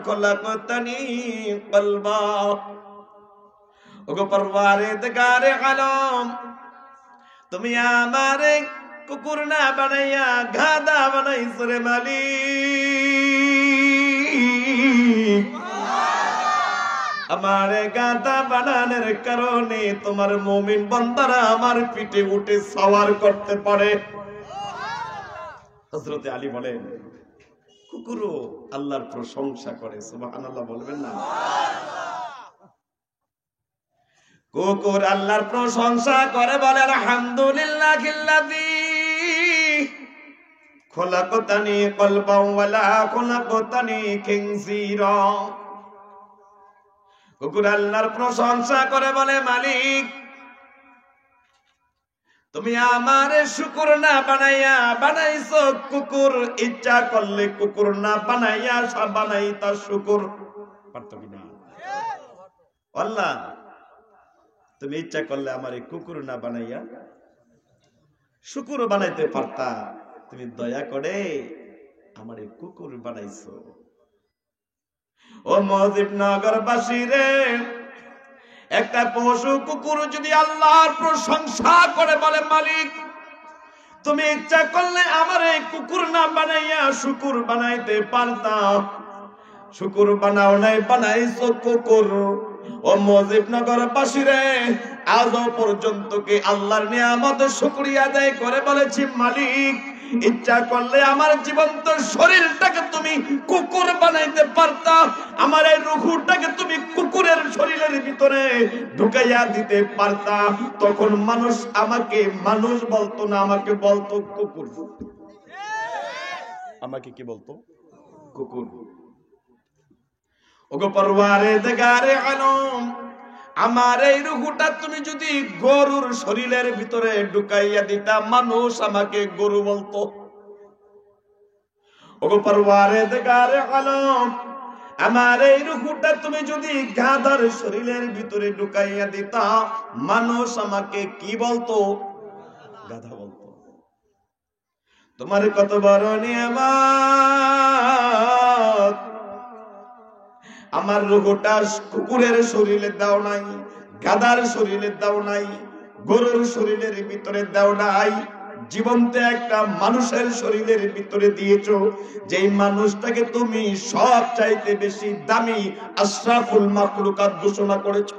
খলাকতানি কলবা। ওগো পরওয়ারদিগারে আলম, তুমি আমারে কুকুর না বানাইয়া গাধা বানাইছো রে মালিক। আমারে গাধা বানানোর কারণে তোমার মুমিন বান্দারা আমার পিঠে উঠে সওয়ার করতে পারে। হযরত আলী বলেন, কুকুরও আল্লাহর প্রশংসা করে। সুবহানাল্লাহ বলবেন না? কুকুর আল্লাহর প্রশংসা করে, বলে আলহামদুলিল্লাহিল্লাযী খলাকতানি কলবান ওয়ালা খলাকতানি খিনজিরা। কুকুর আল্লাহর প্রশংসা করে, বলে মালিক তুমি আমারে শুকর না বানাইয়া বানাইছো কুকুর। ইচ্ছা করলে কুকুর না বানাইয়া বানাইতা শুকর পারতো কিনা? আল্লাহ তুমি ইচ্ছা করলে আমারে কুকুর না বানাইয়া শুকুর বানাইতে পারতা, তুমি দয়া করে আমারে কুকুর বানাইছো। ও মুজিবনগরবাসী রে, একটা পশু কুকুর যদি আল্লাহর প্রশংসা করে, বলে মালিক তুমি ইচ্ছা করলে আমারে কুকুর না বানাইয়া শুকুর বানাইতে পারতা, শুকুর বানাও নাই, বানাইছো কুকুর। ও মুজিবনগরবাসী রে, আজও পর্যন্ত কি আল্লাহর নিয়ামত শুকরিয়া আদায় করে বলেছি মালিক ইচ্ছা করলে আমার জীবন্ত শরীরটাকে তুমি কুকুর বানাইতে পারতা, আমার এই রূহটাকে তুমি কুকুরের শরীরের ভিতরে ঢুকাইয়া দিতে পারতা। তখন মানুষ আমাকে মানুষ বলতো না, আমাকে বলতো কুকুর। আমাকে কি বলতো? কুকুর। ওগো পরওয়ারদিগারে আলম, আমার এই রূহটা তুমি যদি গরুর শরীরের ভিতরে ঢুকাইয়া দিতা, মানুষ আমাকে গরু বলতো। ওগো পরওয়ারদিগারে আলম, আমার এই রূহটা তুমি যদি গাধার শরীরের ভিতরে ঢুকাইয়া দিতা, মানুষ আমাকে কি বলতো? গাধা বলতো। তোমার কত বড় নিয়ামত, আমার রূহটা কুকুরের শরীরে দাও নাই, গাধার শরীরে দাও নাই, গরুর শরীরের ভিতরে দাও নাই, জীবন্ত একটা মানুষের শরীরের ভিতরে দিয়েছো, যেই মানুষটাকে তুমি সব চাইতে বেশি দামি আশরাফুল মাখলুকাত ঘোষণা করেছো।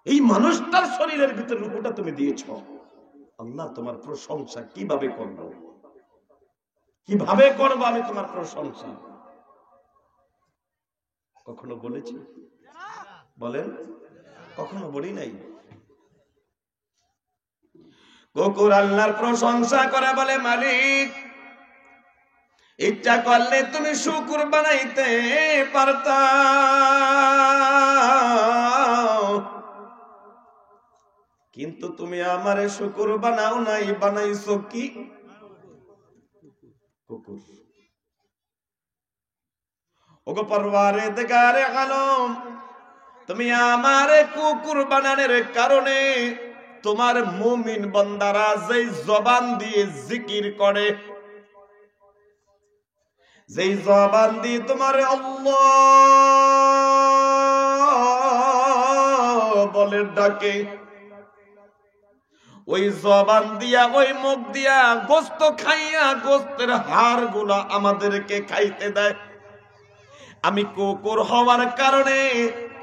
এই মানুষটার শরীরের ভিতরে রূহটা তুমি দিয়েছো। আল্লাহ তোমার প্রশংসা কিভাবে করবো, কিভাবে করবো আমি তোমার প্রশংসা? কখনো বলেছি? বলেন, কখনো বলি নাই। কুকুর আল্লাহর প্রশংসা করে, বলে মালিক ইচ্ছা করলে তুমি শুকুর বানাইতে পারতা, কিন্তু তুমি আমারে শুকুর বানাও নাই, বানাইছো কি? কুকুর। ওগো পরওয়ারদিগারে আলম, তুমি আমারে কুকুর বানানোর কারণে তোমার মুমিন বান্দারা যেই জবান দিয়ে জিকির করে, যেই জবান দিয়ে তোমার আল্লাহ বলে ডাকে, ওই জবান দিয়া ওই মুখ দিয়া গোস্ত খাইয়া গোস্তের হাড় গুলা আমাদেরকে খাইতে দেয়। আমি কুকুর হওয়ার কারণে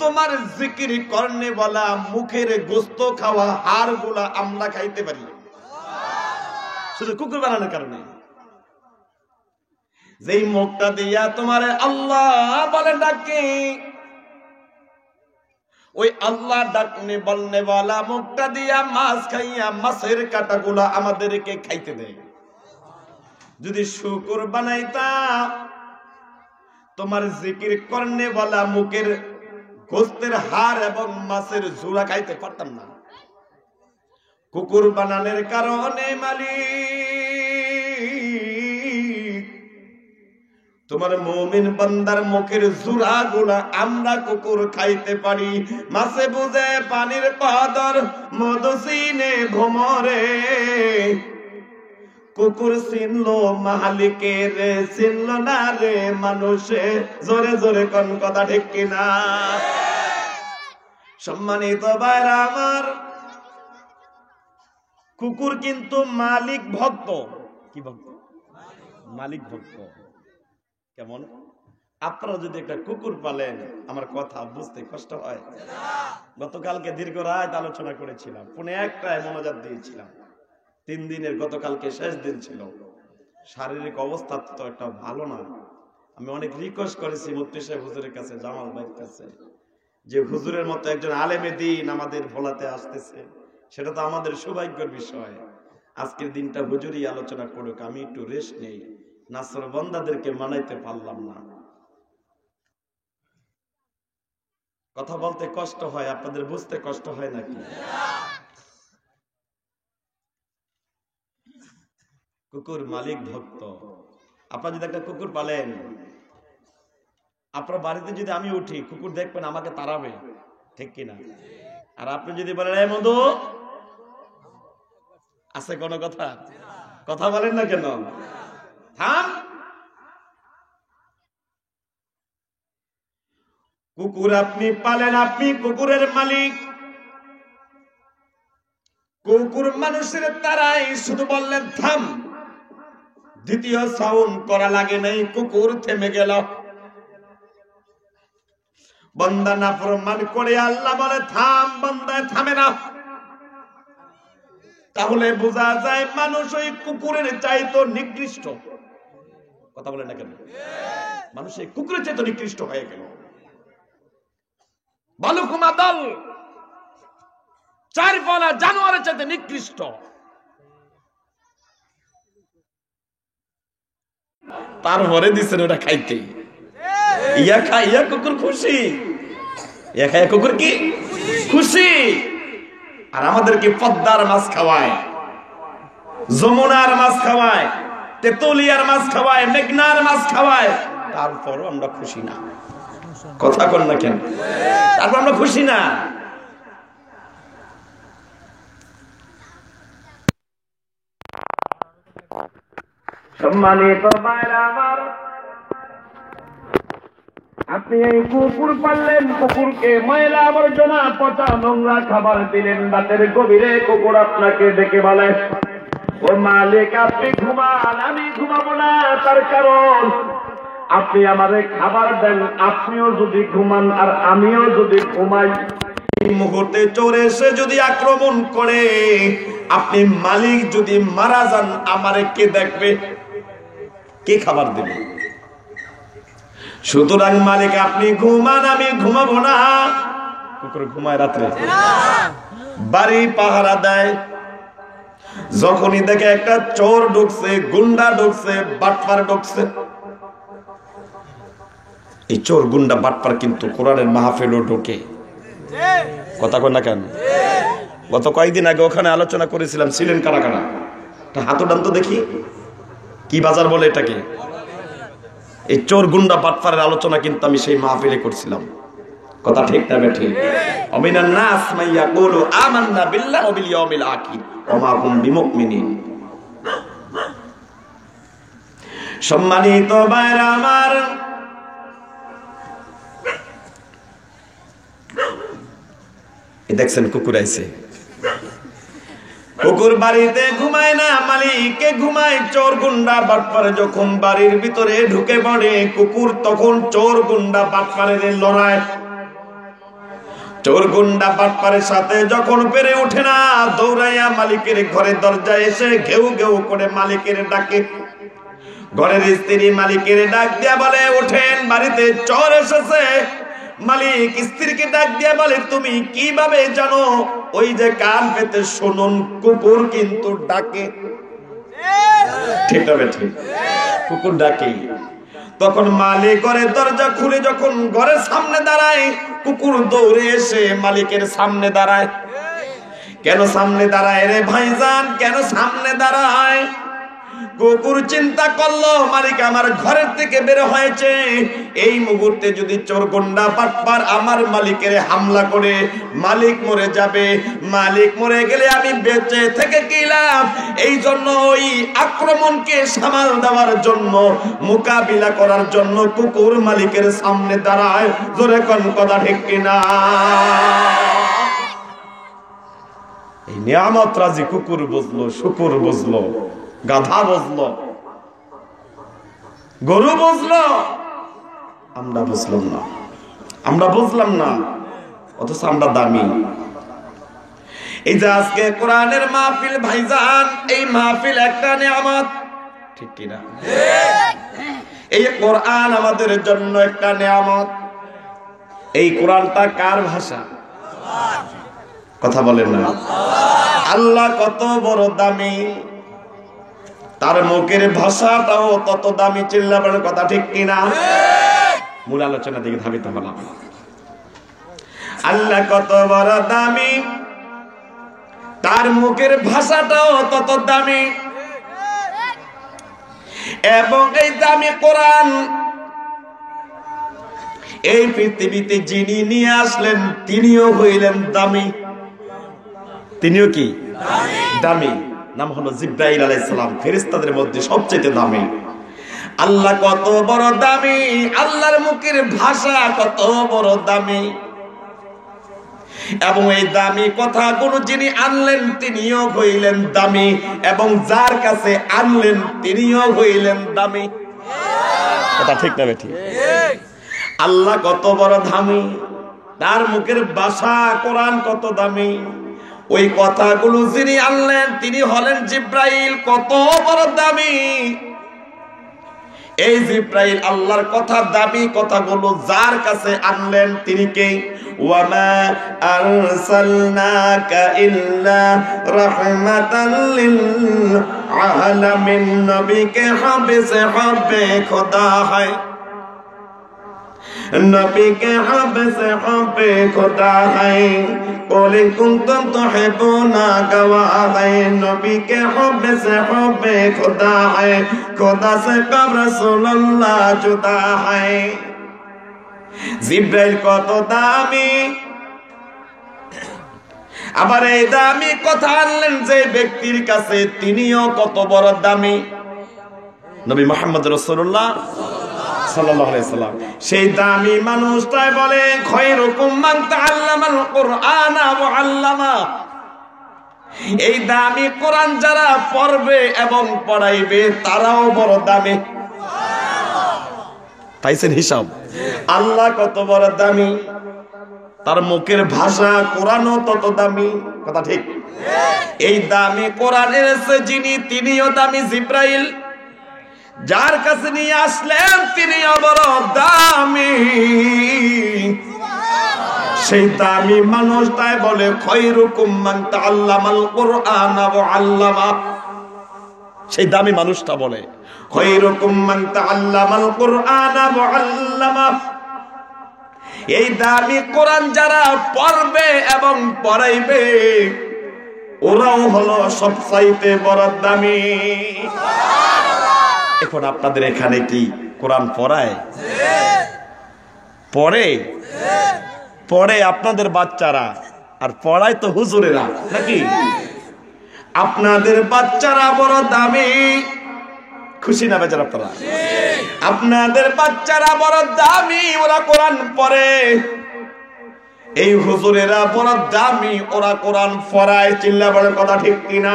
তোমার জিকির করনে বলা মুখের গোস্ত খাওয়া হাড় গুলা আমরা খাইতে পারি, শুধু কুকুর বানানোর কারণে। যেই মুখটা দিয়া তোমার আল্লাহ বলে ডাকে, ওই আল্লাহ ডাকনে বলনে বলা মুখটা দিয়া মাছ খাইয়া মাছের কাটা গুলা আমাদেরকে খাইতে দেয়। যদি শুকুর বানাইতা, তোমার জিকির করনে বলা মুখের গোস্তের হাড় এবং মাছের ঝুরা খাইতে পারতাম না। কুকুর বানানোর কারণে মালিক তোমার মুমিন বান্দার মুখের জুরা গুলা আমরা কুকুর খাইতে পারি। মাছে বুঝে পানির কদর, মধুসিনে ভ্রমরে, কুকুর চিনলো মালিকের, চিনলো না রে মানুষে। জোরে জোরে কোন কথা ঠিক কিনা? সম্মানিত ভাইরা আমার, কুকুর কিন্তু মালিক ভক্ত। কি ভক্ত? মালিক ভক্ত। কেমন? আপনারা যদি একটা কুকুর পালেন, আমার কথা বুঝতে কষ্ট হয়? গতকালকে দীর্ঘ রাত আলোচনা করেছিলাম, পুনে একটায় মনোজাত দিয়েছিলাম। 3 দিনের, গতকালকে শেষ দিন ছিল। শারীরিক অবস্থা তো একটা ভালো না। আমি অনেক রিকোয়েস্ট করেছি মুফতি সাহেব হুজুরের কাছে, জামাল ভাইয়ের কাছে, যে হুজুরের মতো একজন আলেমে দ্বীন আমাদের ভোলাতে আসতেছে, সেটা তো আমাদের সৌভাগ্যের বিষয়। আজকের দিনটা হুজুরই আলোচনা করুক, আমি একটু রেস্ট নেই। নাসর বান্দাদেরকে মানাইতে পারলাম না। কথা বলতে কষ্ট হয়, আপনাদের বুঝতে কষ্ট হয় নাকি? কুকুর মালিক ভক্ত। আপনারা যদি একটা কুকুর পালেন, আপনার বাড়িতে যদি আমি উঠি, কুকুর দেখবেন আমাকে তাড়াবে, ঠিক কিনা? আর আপনি যদি বলেন এই মধু আছে, কোনো কথা কথা বলেন না কেন? থাম। কুকুর আপনি পালেন, আপনি কুকুরের মালিক। কুকুর মানুষের তারাই শুধু বললেন থাম, দ্বিতীয় সাউন্ড করা লাগে নাই, কুকুর থেমে গেল। বান্দা নাফরমান করে আল্লাহ বলে থাম, বান্দা থামে না। তাহলে বোঝা যায় মানুষ ওই কুকুরের চাইতো নিকৃষ্ট। কথা বলে না কেন? মানুষ এই কুকুরের চাইতো নিকৃষ্ট হয়ে গেল। বালুকুমা দল 4 পলা জানোয়ারের চাইতে নিকৃষ্ট। তারপরে দিচ্ছেন ওটা খাইতে। ইয়া খাইয়া কুকুর খুশি, ইয়া খাইয়া কুকুর কি খুশি। আর আমাদেরকে পদ্মার মাছ খাওয়ায়, যমুনার মাছ খাওয়ায়, তেতুলিয়ার মাছ খাওয়ায়, মেঘনার মাছ খাওয়ায়, তারপরও আমরা খুশি না। কথা কন না কেন? তারপর আমরা খুশি না। সম্মানিত ভাইরা আমার, আপনি এই কুকুর পাললেন, কুকুরকে ময়লা আবর্জনা পচা নোংরা খাবার দিলেন, রাতের গভীরে কুকুর আপনাকে ডেকে বলে ও মালিক আপনি ঘুমান, আমি ঘুমাবো না। তার কারণ আপনি আমাদের খাবার দেন, আপনিও যদি ঘুমান আর আমিও যদি ঘুমাই, এই মুহূর্তে চোর এসে যদি আক্রমণ করে, আপনি মালিক যদি মারা যান, আমারে কে দেখবে, কে খাবার দেবে? সুতরাং মালিক আপনি ঘুমান, আমি ঘুমাবো না। কুকুর ঘুমায় রাত্রে, বাড়ি পাহারা দেয়। যখনই দেখে একটা চোর ঢুকছে, গুন্ডা ঢুকছে, বাটপার ঢুকছে, এই চোর গুন্ডা বাটপার কিন্তু কোরআনের মাহফিলও ঢোকে। কথা কয় না কেন? গত কয়েকদিন আগে ওখানে আলোচনা করেছিলাম, ছিলেন কারা কারা? হাত উঠান তো দেখি, কি বাজার বলে এটাকে? এই চোর গুন্ডা বাটপারের আলোচনা কিন্তু আমি সেই মাহফিলে করছিলাম। কথা ঠিক না বেঠিক? অমিনান নাস মাইয়া কুলু আমান্না বিল্লাহি ওয়া বিল ইয়াউমিল আখির ওয়া মা হুম বিমুমিনিন। সম্মানিত ভাইরা আমার, দেখছেন কুকুর আইছে। কুকুর বাড়িতে ঘুমায় না, মালিকে ঘুমায়। চোর গুন্ডা বাটপারে যখন বাড়ির ভিতরে ঢুকে পড়ে, কুকুর তখন চোর গুন্ডা বাটপারের লড়ায়। চোর গুন্ডা বাটপারের সাথে যখন পেরে ওঠে না, দৌড়াইয়া মালিকের ঘরের দরজায় এসে ঘেউ ঘেউ করে মালিকের ডাকে। ঘরের স্ত্রী মালিকের ডাক দিয়া বলে ওঠেন, বাড়িতে চোর এসেছে। মালিক স্ত্রীকে ডাক দিয়া বলে তুমি কিভাবে জানো? ওই যে কান পেতে শুনুন, কুকুর কিন্তু ডাকে। ঠিক হবে? ঠিক, কুকুর ডাকে। তখন মালিক ঘরের দরজা খুলে যখন ঘরের সামনে দাঁড়ায়, কুকুর দৌড়ে এসে মালিকের সামনে দাঁড়ায়। কেন সামনে দাঁড়ায় রে ভাইজান, কেন সামনে দাঁড়ায়? কুকুর চিন্তা করলো মালিক আমার ঘরের থেকে বের হয়েছে, এই মুহূর্তে যদি চোর গুন্ডা বাটপার আমার মালিকের হামলা করে মালিক মরে যাবে, মালিক মরে গেলে আমি বেঁচে থেকে কি লাভ? এই জন্য ওই আক্রমণকে সামাল দেওয়ার জন্য, মোকাবিলা করার জন্য কুকুর মালিকের সামনে দাঁড়ায়। জোরে কোন কথা ঠিক কিনা? এই নিয়ামত রাজি কুকুর বুঝলো, শুকুর বুঝলো, গাধা বুঝলো, গরু বুঝলো, আমরা বুঝলাম না, আমরা বুঝলাম না, অথচ আমরা দামি। এই যে আজকে কোরআনের মাহফিল ভাইজান, এই মাহফিল একটা নিয়ামত, ঠিক কিনা? এই কোরআন আমাদের জন্য একটা নিয়ামত। এই কোরআনটা কার ভাষা? কথা বলেন না? আল্লাহ কত বড় দামি, তার মুখের ভাষাটাও তত দামি। চিল্লাবেন কথা ঠিক কিনা? মূল আলোচনা দিকে ধাবিত হলাম। আল্লাহ কত বড় দামি, তার মুখের ভাষাটাও তত দামি। এবং এই দামি কোরআন এই পৃথিবীতে যিনি নিয়ে আসলেন তিনিও হইলেন দামি। তিনিও কি দামি? নাম হলো জিবরাইল আলাইহিস সালাম, ফেরেশতাদের মধ্যে সবচেয়ে দামি। আল্লাহ কত বড় দামি, আল্লাহর মুখের ভাষা কত বড় দামি। এবং এই দামি কথাগুলো যিনি আনলেন তিনিও হইলেন দামি, এবং যার কাছে আনলেন তিনিও হইলেন দামি। কথা ঠিক না বেঠিক? আল্লাহ কত বড় দামি, তার মুখের ভাষা কোরআন কত দামি। ওই কথাগুলো যিনি আনলেন তিনি হলেন জিবরাইল, কত বড় দামি। এই জিবরাইল আল্লাহর কথা দামি কথাগুলো যার কাছে আনলেন তিনি কে? ওয়ামা আরসালনাকা ইল্লা রাহমাতাল লিল আলামিন। নবীকে হাবিসে হবে খোদা হয়, नबी के हब से हबे खुदा है, कोले कुंतुम तुहिब्बूना गवाह है। नबी के हब से हबे खुदा है, खुदा से कब रसूलुल्लाह जुदा है। জিবরাইল কত দামি, আবার এই দামি কথা আনলেন যে ব্যক্তির কাছে তিনিও কত বড় দামি। নবী মুহাম্মদ রাসূলুল্লাহ সাল্লাল্লাহু আলাইহি সাল্লাম, সেই দামি মানুষটাই বলে খায়রুকুম মান তাআল্লামাল কুরআনা ওয়া আল্লামা। এই দামি কোরআন যারা পড়বে এবং পড়াইবে তারাও বড় দামি। পাইছেন হিসাব? আল্লাহ কত বড় দামি, তার মুখের ভাষা কোরআনও তত দামি। কথা ঠিক? এই দামি কোরআনের যিনি তিনিও দামি জিবরাইল, যার কাছে নিয়ে আসলেন তিনি বড় দামি। সেই দামি মানুষটাই বলে খায়রুকুম মান তাআল্লামাল কুরআনা ওয়া আল্লামা। সেই দামি মানুষটা বলে খায়রুকুম মান তাআল্লামাল কুরআনা ওয়া আল্লামা। এই দামি কোরআন যারা পড়বে এবং পড়াইবে ওরাও হলো সবচাইতে বড় দামি। এখন আপনাদের এখানে কি কোরআন পড়ায়? পড়ে পড়ে আপনাদের বাচ্চারা, আর পড়ায় তো হুজুরেরা, নাকি? আপনাদের বাচ্চারা বড় দামি। খুশি না বেচারা আপনারা? আপনাদের বাচ্চারা বড় দামি, ওরা কোরআন পড়ে। এই হুজুরেরা বড় দামি, ওরা কোরআন পড়ায়। চিল্লা বড় কথা ঠিক কিনা?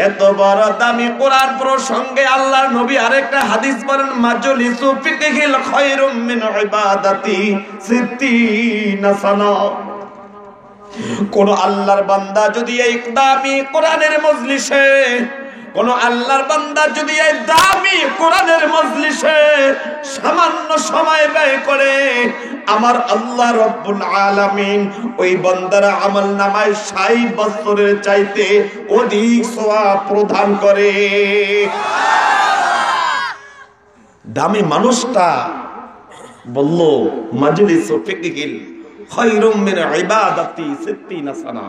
এত বড় দামি কোরআন প্রসঙ্গে আল্লাহর নবী আরেকটা হাদিস বলেন, মাজলিসু ফিকহিল খায়রুম মিন ইবাদাতি 60 সানা। কোন আল্লাহর বান্দা যদি এই দামি কোরআনের মজলিসে, কোন আল্লাহর বান্দা যদি এই দামি কোরআনের মজলিসে সামান্য সময় ব্যয় করে, আমার আল্লাহ রব্বুল আলামিন ওই বান্দার আমলনামায় 60 বছরের চাইতে অধিক সওয়াব প্রদান করে। দামি মানুষটা বলল মাজলিসু ফিকহিল খায়রুম মিন ইবাদাতি 60 সানা।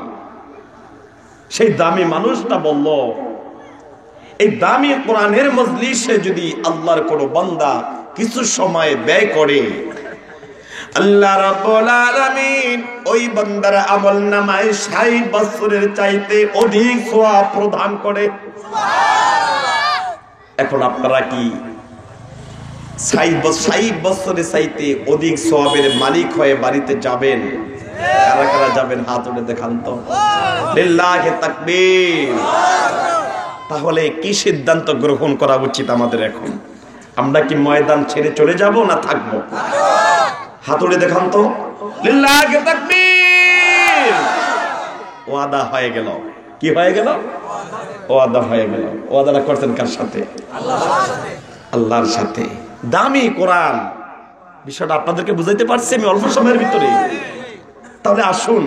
সেই দামি মানুষটা বলল এই দামি কোরআনের মজলিসে যদি আল্লাহর কোন বান্দা কিছু সময় ব্যয় করে, আল্লাহ রাব্বুল আলামিন ওই বান্দার আমলনামায় 60 বছরের চাইতে অধিক সওয়াব প্রদান করে। এখন আপনারা কি 60 বছরের চাইতে অধিক সওয়াবের মালিক হয়ে বাড়িতে যাবেন? কারা কারা যাবেন হাত উঠে দেখান তো। লিল্লাহি তাকবীর। তাহলে কি সিদ্ধান্ত গ্রহণ করা উচিত আমাদের এখন? আমরা কি ময়দান ছেড়ে চলে যাব না থাকবো? হাত উঠে দেখান তো। লিল্লাহি তাকবীর। ওয়াদা হয়ে গেল। কি হয়ে গেল? ওয়াদা হয়ে গেল। ওয়াদাটা করতেন কার সাথে? আল্লাহর সাথে। দামি কোরআন, বিষয়টা আপনাদেরকে বুঝাইতে পারছি আমি অল্প সময়ের ভিতরে। তাহলে আসুন,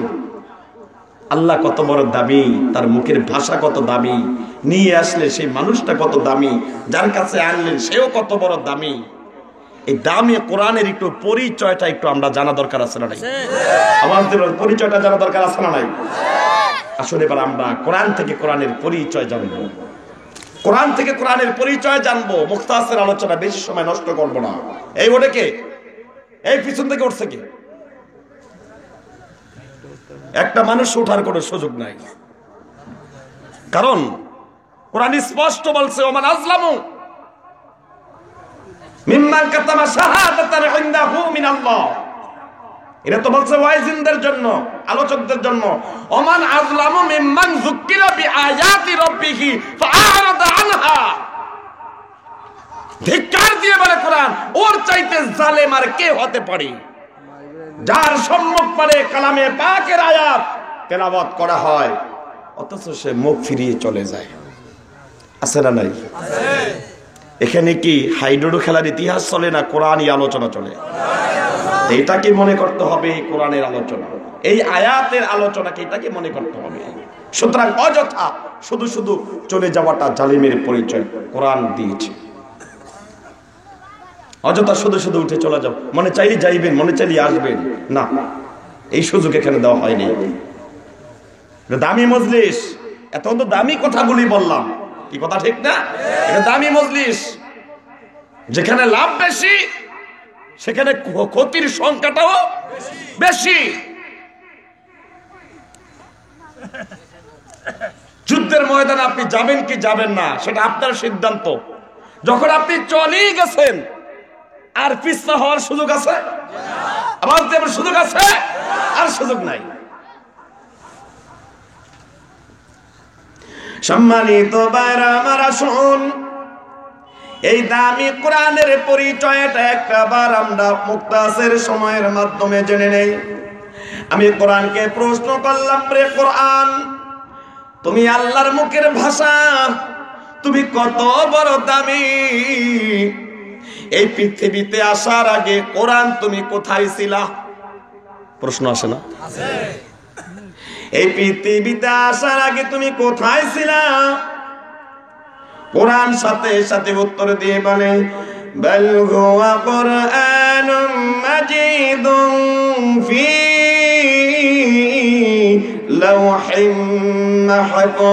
আল্লাহ কত বড় দামি, তার মুখের ভাষা কত দামি, নিয়ে আসলে সেই মানুষটা কত দামি, যার কাছে আনলেন সেও কত বড় দামি। এই দামি কোরআনের একটু পরিচয়টা একটু আমরা জানা দরকার আছে না নাই? আমাদের পরিচয়টা জানা দরকার আছে না নাই? আসলে এবার আমরা কোরআন থেকে কোরআনের পরিচয় জানবো, কোরআন থেকে কোরআনের পরিচয় জানবো। মুখতাসের আলোচনা, বেশি সময় নষ্ট করবো না। এই ওটা কে? এই পিছন থেকে উঠছে কে? একটা মানুষ ওঠার কোনো সুযোগ নাই, কারণ কোরআন স্পষ্ট বলছে ওমান আজলামু মিম্মান কাতামা শাহাদাতান ইনদাহু মিনাল্লাহ। এটা তো বলছে ওয়াইজিনদের জন্য, আলোচকদের জন্য। ওমান আজলামু মিম্মান যুক্কিরা বিআয়াতি রাব্বিহি ফাআরাদা আনহা। ধিক্কার দিয়ে বলে কোরআন, ওর চাইতে জালেম আর কে হতে পারে, যার সম্মুখ পারে কালামে পাকের আয়াত তেলাওয়াত করা হয় অথচ সে মুখ ফিরিয়ে চলে যায়। আছে না নাই? এখানে কি হাইডোডো খেলার ইতিহাস চলে না কোরআনই আলোচনা চলে? এটাকে মনে করতে হবে কোরআনের আলোচনা, এই আয়াতের আলোচনাকে এটাকে মনে করতে হবে। সুতরাং অযথা শুধু শুধু চলে যাওয়াটা জালিমের পরিচয় কোরআন দিয়েছে। অযথা শুধু শুধু উঠে চলে যাও, মনে চাইলে যাইবেন, মনে চাইলে আসবেন না, এই সুযোগ এখানে দেওয়া হয়নি। দামি মজলিস, এত দামি কথাগুলি বললাম, কি কথা ঠিক না? এটা দামি মজলিস, যেখানে লাভ বেশি সেখানে ক্ষতির সংখ্যাটাও বেশি। যুদ্ধের ময়দানে আপনি যাবেন কি যাবেন না সেটা আপনার সিদ্ধান্ত। যখন আপনি চলেই গেছেন আর পিছপা হওয়ার সুযোগ আছে? আবার দেবার সুযোগ আছে? আর সুযোগ নাই। সম্মানিত ভাইরা আমার, আসুন এই দামি কোরআনের পরিচয়টা একটাবার আমরা মুক্তাসের সময়ের মাধ্যমে জেনে নেই। আমি কোরআনকে প্রশ্ন করলাম, রে কোরআন, তুমি আল্লাহর মুখের ভাষা, তুমি কত বড় দামি। এই পৃথিবীতে আসার আগে কোরআন তুমি কোথায় ছিলা? প্রশ্ন আসে না? এই পৃথিবীতে আসার আগে তুমি কোথায় ছিলা? কোরআন সাথে সাথে উত্তর দিয়ে বলে, বাল হুয়া কুরআনুম মাজিদুন ফি লাওহিম মাহফুজ।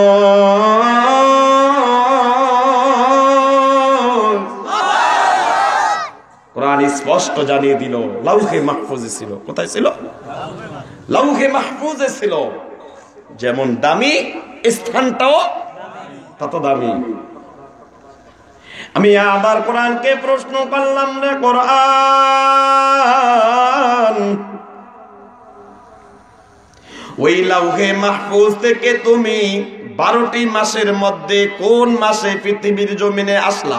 কোরআন স্পষ্ট জানিয়ে দিল লাউহে মাহফুজে ছিল। কোথায় ছিল? লাউহে মাহফুজে ছিল। যেমন দামি, স্থানটাও তত দামি। আমি আবার কোরআনকে প্রশ্ন করলাম, রে কোরআন, ওই লাউহে মাহফুজ থেকে তুমি 12টি মাসের মধ্যে কোন মাসে পৃথিবীর জমিনে আসলা?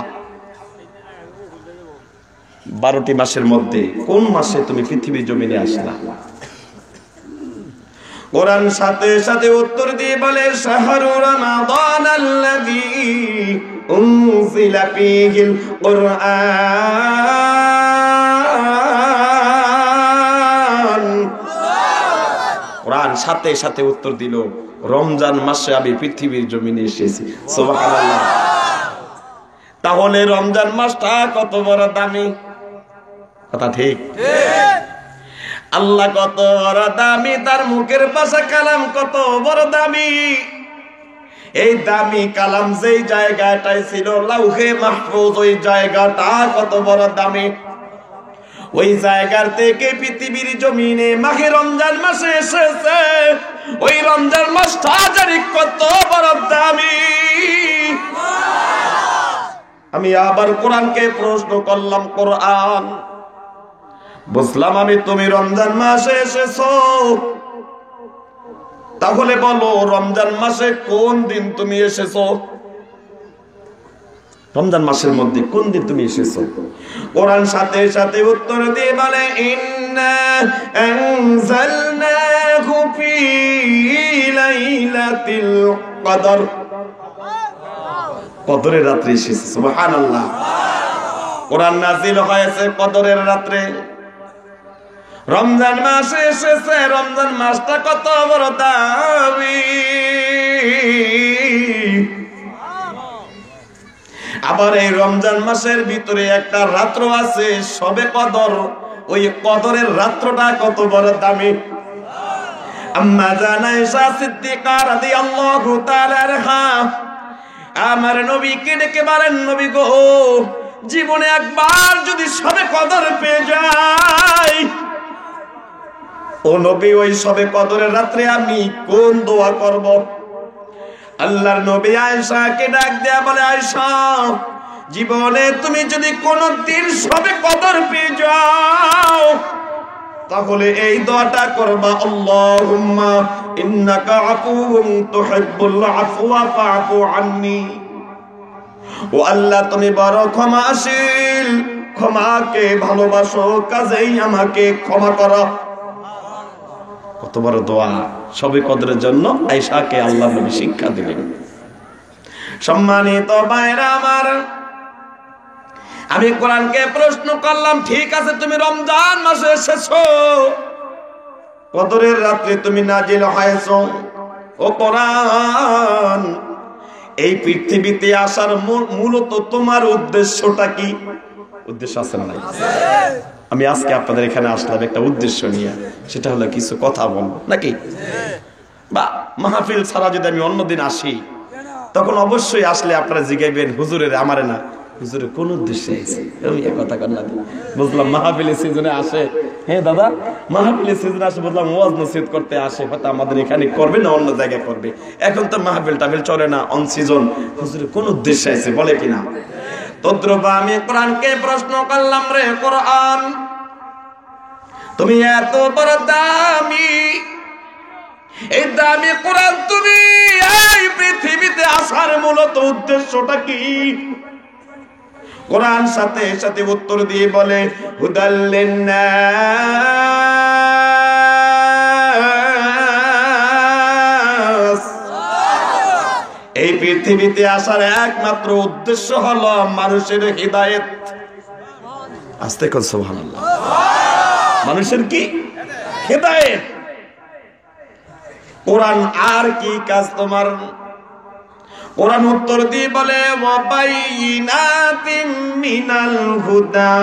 12টি মাসের মধ্যে কোন মাসে তুমি পৃথিবীর জমিনে আসলা? কোরআন সাথে সাথে উত্তর দিয়ে বলে, শাহরু রমাদানাল্লাযী উনজিলা ফীহিল কুরআন। কোরআন সাথে সাথে উত্তর দিল, রমজান মাসে আমি পৃথিবীর জমিনে এসেছি। সুবহানাল্লাহ। তাহলে রমজান মাসটা কত বড় দামি, কথা ঠিক? আল্লাহ কত বড় দামি, তার মুখের ভাষা কালাম কত বড় দামি। এই দামি কালাম যেই জায়গাটায় ছিল লাউহে মাহফুজ, ওই জায়গাটা কত বড় দামি। ওই জায়গার থেকে পৃথিবীর জমিনে মাহে রমজান মাসে এসেছে। ওই রমজান মাসটা জানি কত বড় দামি। আমি আবার কোরআনকে প্রশ্ন করলাম, কোরআন বুঝলাম আমি তুমি রমজান মাসে এসেছো, তাহলে বলো রমজান মাসে কোন দিন তুমি এসেছো? রমজান মাসের মধ্যে কোন দিন তুমি এসেছো? কোরআন সাথে সাথে উত্তর দিয়ে বলে ইন্না আনজালনাহু ফি লাইলাতিল কদর। কদরের রাত্রে এসেছে, সুবহানাল্লাহ। কোরআন নাযিল হয়েছে কদরের রাত্রে, রমজান মাসে এসেছে। রমজান মাসটা কত বড় দামি। আবার এই রমজান মাসের ভিতরে একটা রাত্র আছে শবে কদর, ওই কদরের রাত্রটা কত বড় দামি। আম্মা জান আয়েশা সিদ্দিকা রাদিয়াল্লাহু তাআলা আনহা আমার নবীকে ডেকে বলেন, নবী গো, জীবনে একবার যদি শবে কদর পেয়ে যাই, ও নবী ওই শবে কদরের রাত্রে আমি কোন দোয়া করব? আল্লাহর নবী আয়েশাকে ডাক দেয়া বলে, আয়েশা, জীবনে তুমি যদি কোনদিন শবে কদর পেয়ে যাও, তাহলে এই দোয়াটা করবা, আল্লাহুম্মা ইন্নাকা আফুউন তুহিব্বুল আফওয়া ফাআফু আন্নী। ও আল্লাহ, তুমি বড় ক্ষমাশীল, ক্ষমাকে ভালোবাসো, কাজেই আমাকে ক্ষমা করো। কত বড় দোয়া শবে কদরের জন্য আয়েশাকে আল্লাহ নবী শিক্ষা দিলেন। সম্মানিত ভাইরা আমার, আমি কোরআনকে প্রশ্ন করলাম, ঠিক আছে তুমি রমজান মাসে এসেছো, কদরের রাত্রে তুমি নাজিল হয়েছো, ও কোরআন এই পৃথিবীতে আসার মূলত তোমার উদ্দেশ্যটা কি? উদ্দেশ্য আছে না? আমি আজকে আপনাদের এখানে আসলাম একটা উদ্দেশ্য নিয়ে, সেটা হলো কিছু কথা বলবো নাকি। বা মাহফিল ছাড়া যদি আমি অন্যদিন আসি, তখন অবশ্যই আসলে আপনারা জিগাইবেন, হুজুরের আমারে না, হুজুরে কোন উদ্দেশ্যে আছে? আমি এক কথা কর না, বুঝলাম মাহফিলের সিজনে আসে। হ্যাঁ দাদা, মাহফিলের সিজনে আসে, বুঝলাম ওয়াজ নসিহত করতে আসে, হয়তো আমাদের এখানে করবে না অন্য জায়গায় করবে। এখন তো মাহফিল টাফিল চলে না, অন সিজন। হুজুরে কোন উদ্দেশ্যে আছে বলে কিনা? তদ্রূপ আমি কোরআনকে প্রশ্ন করলাম, রে কোরআন, তুমি এত বড় দামি, এই দামি কোরআন, তুমি এই পৃথিবীতে আসার মূলত উদ্দেশ্যটা কি? কোরআন সাথে সাথে উত্তর দিয়ে বলে, হুদাল লিন্নাস। এই পৃথিবীতে আসার একমাত্র উদ্দেশ্য হলো মানুষের হিদায়াত। আস্তে কর সুবহানাল্লাহ। মানুষের কি? হিদায়াত। কোরআন আর কি কাজ তোমার? কোরআন উত্তর দিয়ে বলে, ওয়াবাইনাতিম মিনাল হুদা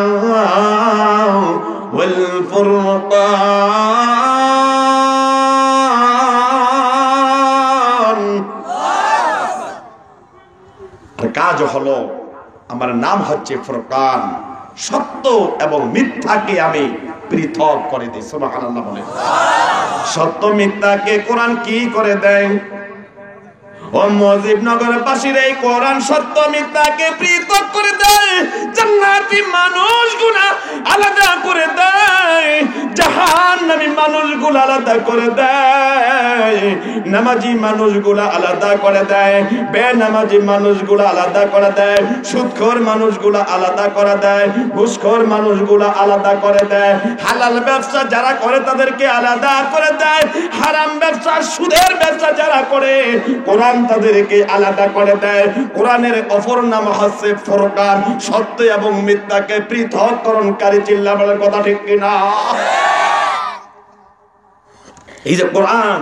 ওয়াল ফুরকান। কাজ হলো, আমার নাম হচ্ছে ফুরকান, সত্য এবং মিথ্যাকে আমি পৃথক করে দিই। সুবহানাল্লাহ বলে। সত্য মিথ্যাকে কোরআন কি করে দেয়? ও মুজিবনগরবাসীর, এই কোরআন সত্য মিথ্যাকে পৃথক করে দেয়। জান্নাতি মানুষগুলো আলাদা করে দেয়, জাহান্নামী মানুষগুলো আলাদা করে দেয়, নামাজি মানুষগুলো আলাদা করে দেয়, বেনামাজি মানুষগুলো আলাদা করে দেয়, সুদখোর মানুষগুলো আলাদা করে দেয়, ঘুষখোর মানুষগুলো আলাদা করে দেয়, হালাল ব্যবসা যারা করে তাদেরকে আলাদা করে দেয়, হারাম ব্যবসা, সুদের ব্যবসা যারা করে কোরআন তাদেরকে আলাদা করে দেয়। কোরআনের অপর নাম হচ্ছে ফুরকান, সত্য এবং মিথ্যাকে পৃথককরণকারী। চিল্লা বলার কথা ঠিক কিনা? এই যে কোরআন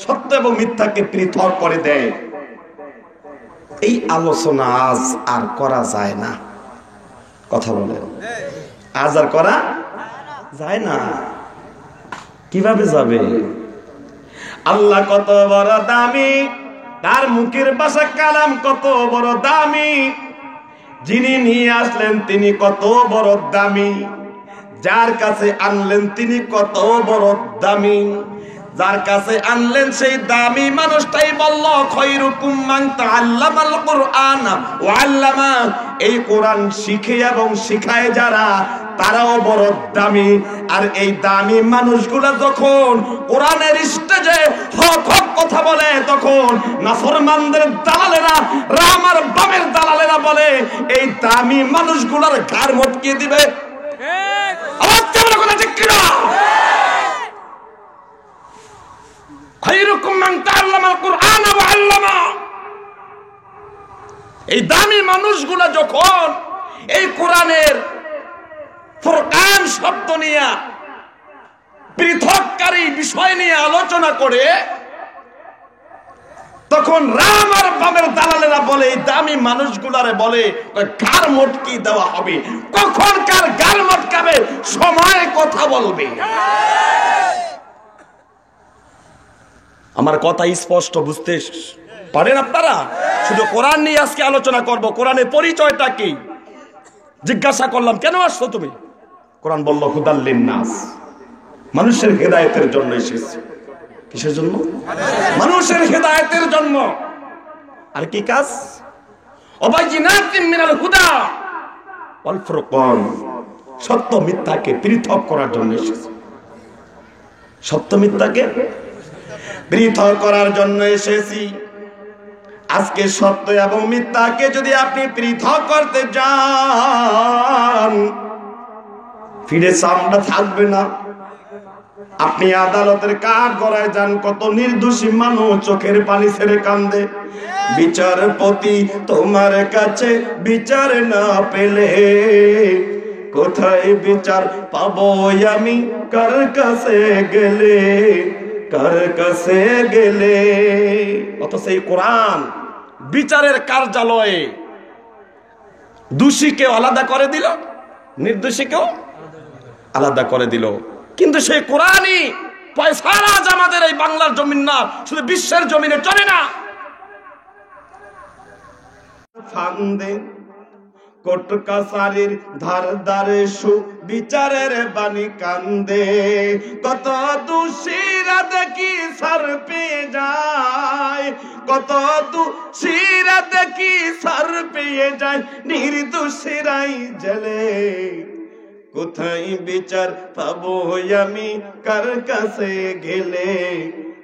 সত্য এবং মিথ্যাকে পৃথক করে দেয়, এই আলোচনা আজ আর করা যায় না। কথা বলে, আজ আর করা যায় না। কিভাবে যাবে? আল্লাহ কত বড় দামি, তার মুখের ভাষা কালাম কত বড় দামি, যিনি নিয়ে আসলেন তিনি কত বড় দামি, যার কাছে আনলেন তিনি কত বড় দামি, যার কাছে আনলেন সেই দামি মানুষটাই বলল খায়রুকুম মান তাআল্লামাল কুরআন ওয়া আল্লামা। এই কোরআন শিখে এবং শিখায় যারা, তারাও বড় দামি। আর এই দামি মানুষগুলা যখন কোরআনের স্টেজে হক হক কথা বলে, তখন নাফরমানদের দালালেরা, রাম আর বামের দালালেরা বলে এই দামি মানুষগুলার ঘাড় মটকিয়ে দিবে। আওয়াজ কেমন কথা ঠিক কিনা? খায়রুকুম মান তাআল্লামাল কুরআন ওয়া আল্লামা। এই দামি মানুষগুলা যখন এই কোরআনের ফুরকান শব্দ নিয়ে, পৃথককারী বিষয় নিয়ে আলোচনা করে, তখন রাম আর বামের দালালেরা বলে এই দামি মানুষগুলারে বলে গাল মটকি দেওয়া হবে। কখন কার গাল মটকাবে সময় কথা বলবে। আমার কথা স্পষ্ট বুঝতে পারেন আপনারা? শুধু কোরআন নিয়ে আজকে আলোচনা করব। কোরআনের পরিচয়টা কি? জিজ্ঞাসা করলাম কেন আসছো তুমি? কোরআন বলল হুদাল লিন্নাস, মানুষের হেদায়েতের জন্য এসেছে। কিসের জন্য? মানুষের হেদায়েতের জন্য। আর কি কাজ? ওয়াবাইনাতিম মিনাল হুদা ওয়াল ফুরকান, সত্য মিথ্যাকে পৃথক করার জন্য এসেছে। সত্য মিথ্যাকে পৃথক করার জন্য এসেছি। আজকে সত্য এবং মিথ্যাকে যদি আপনি পৃথক করতে যান, ফিরে সামনে থাকবে না। আপনি আদালতের কাঠ গড়ায় যান, কত নির্দোষী মানুষ চোখের পানি ছেড়ে কান্দে। বিচারপতি তোমার কাছে বিচার না পেলে কোথায় বিচার পাবো আমি, কার কাছে গেলে, কার কাছে গেলে। অথচ এই কোরআন বিচারের কার্যালয়ে দোষীকেও আলাদা করে দিল, নির্দোষীকেও আলাদা করে দিল। কিন্তু সেই কোরআনই পয়সার আজ আমাদের এই বাংলার জমিন না, শুধু বিশ্বের জমিনে চলে না। ফান্দে কোর্ট কাছারির ধার ধারে সু বিচারের বাণী কান্দে, কত দোষীরা দেখি ছাড় পেয়ে যায়, কত দোষীরা দেখি ছাড় পেয়ে যায়, নির্দোষীরাই জেলে। কোথায় বিচার পাবো আমি, কার কাছে গেলে,